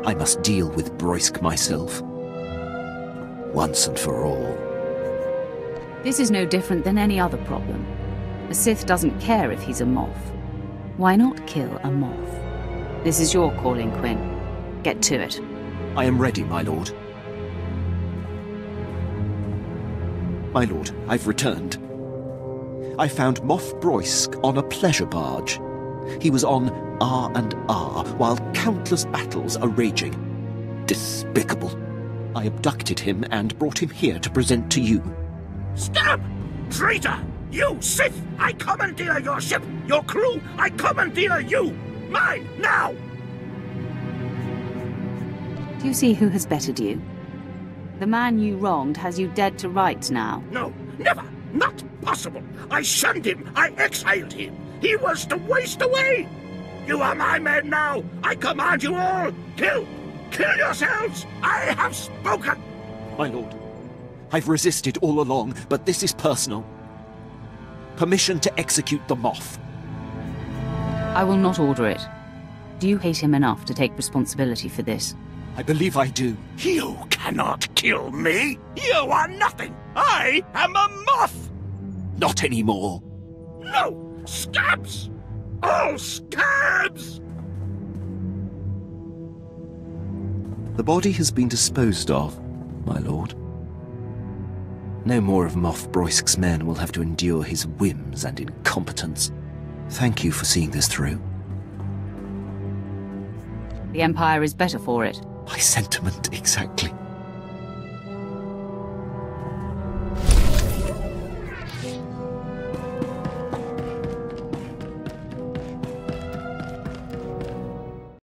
I must deal with Broisk myself. Once and for all. This is no different than any other problem. A Sith doesn't care if he's a Moff. Why not kill a Moff? This is your calling, Quinn. Get to it. I am ready, my lord. My lord, I've returned. I found Moff Broisk on a pleasure barge. He was on R&R while countless battles are raging. Despicable. I abducted him and brought him here to present to you. Stop! Traitor! You, Sith! I commandeer your ship! Your crew! I commandeer you! Mine, now! Do you see who has bettered you? The man you wronged has you dead to rights now. No, never! Not possible! I shunned him! I exiled him! He was to waste away! You are my men now! I command you all! Kill! Kill yourselves! I have spoken! My lord, I've resisted all along, but this is personal. Permission to execute the Moff. I will not order it. Do you hate him enough to take responsibility for this? I believe I do. You cannot kill me! You are nothing! I am a Moff! Not anymore. No! Scabs! All scabs! The body has been disposed of, my lord. No more of Moff Broisk's men will have to endure his whims and incompetence. Thank you for seeing this through. The Empire is better for it. My sentiment, exactly.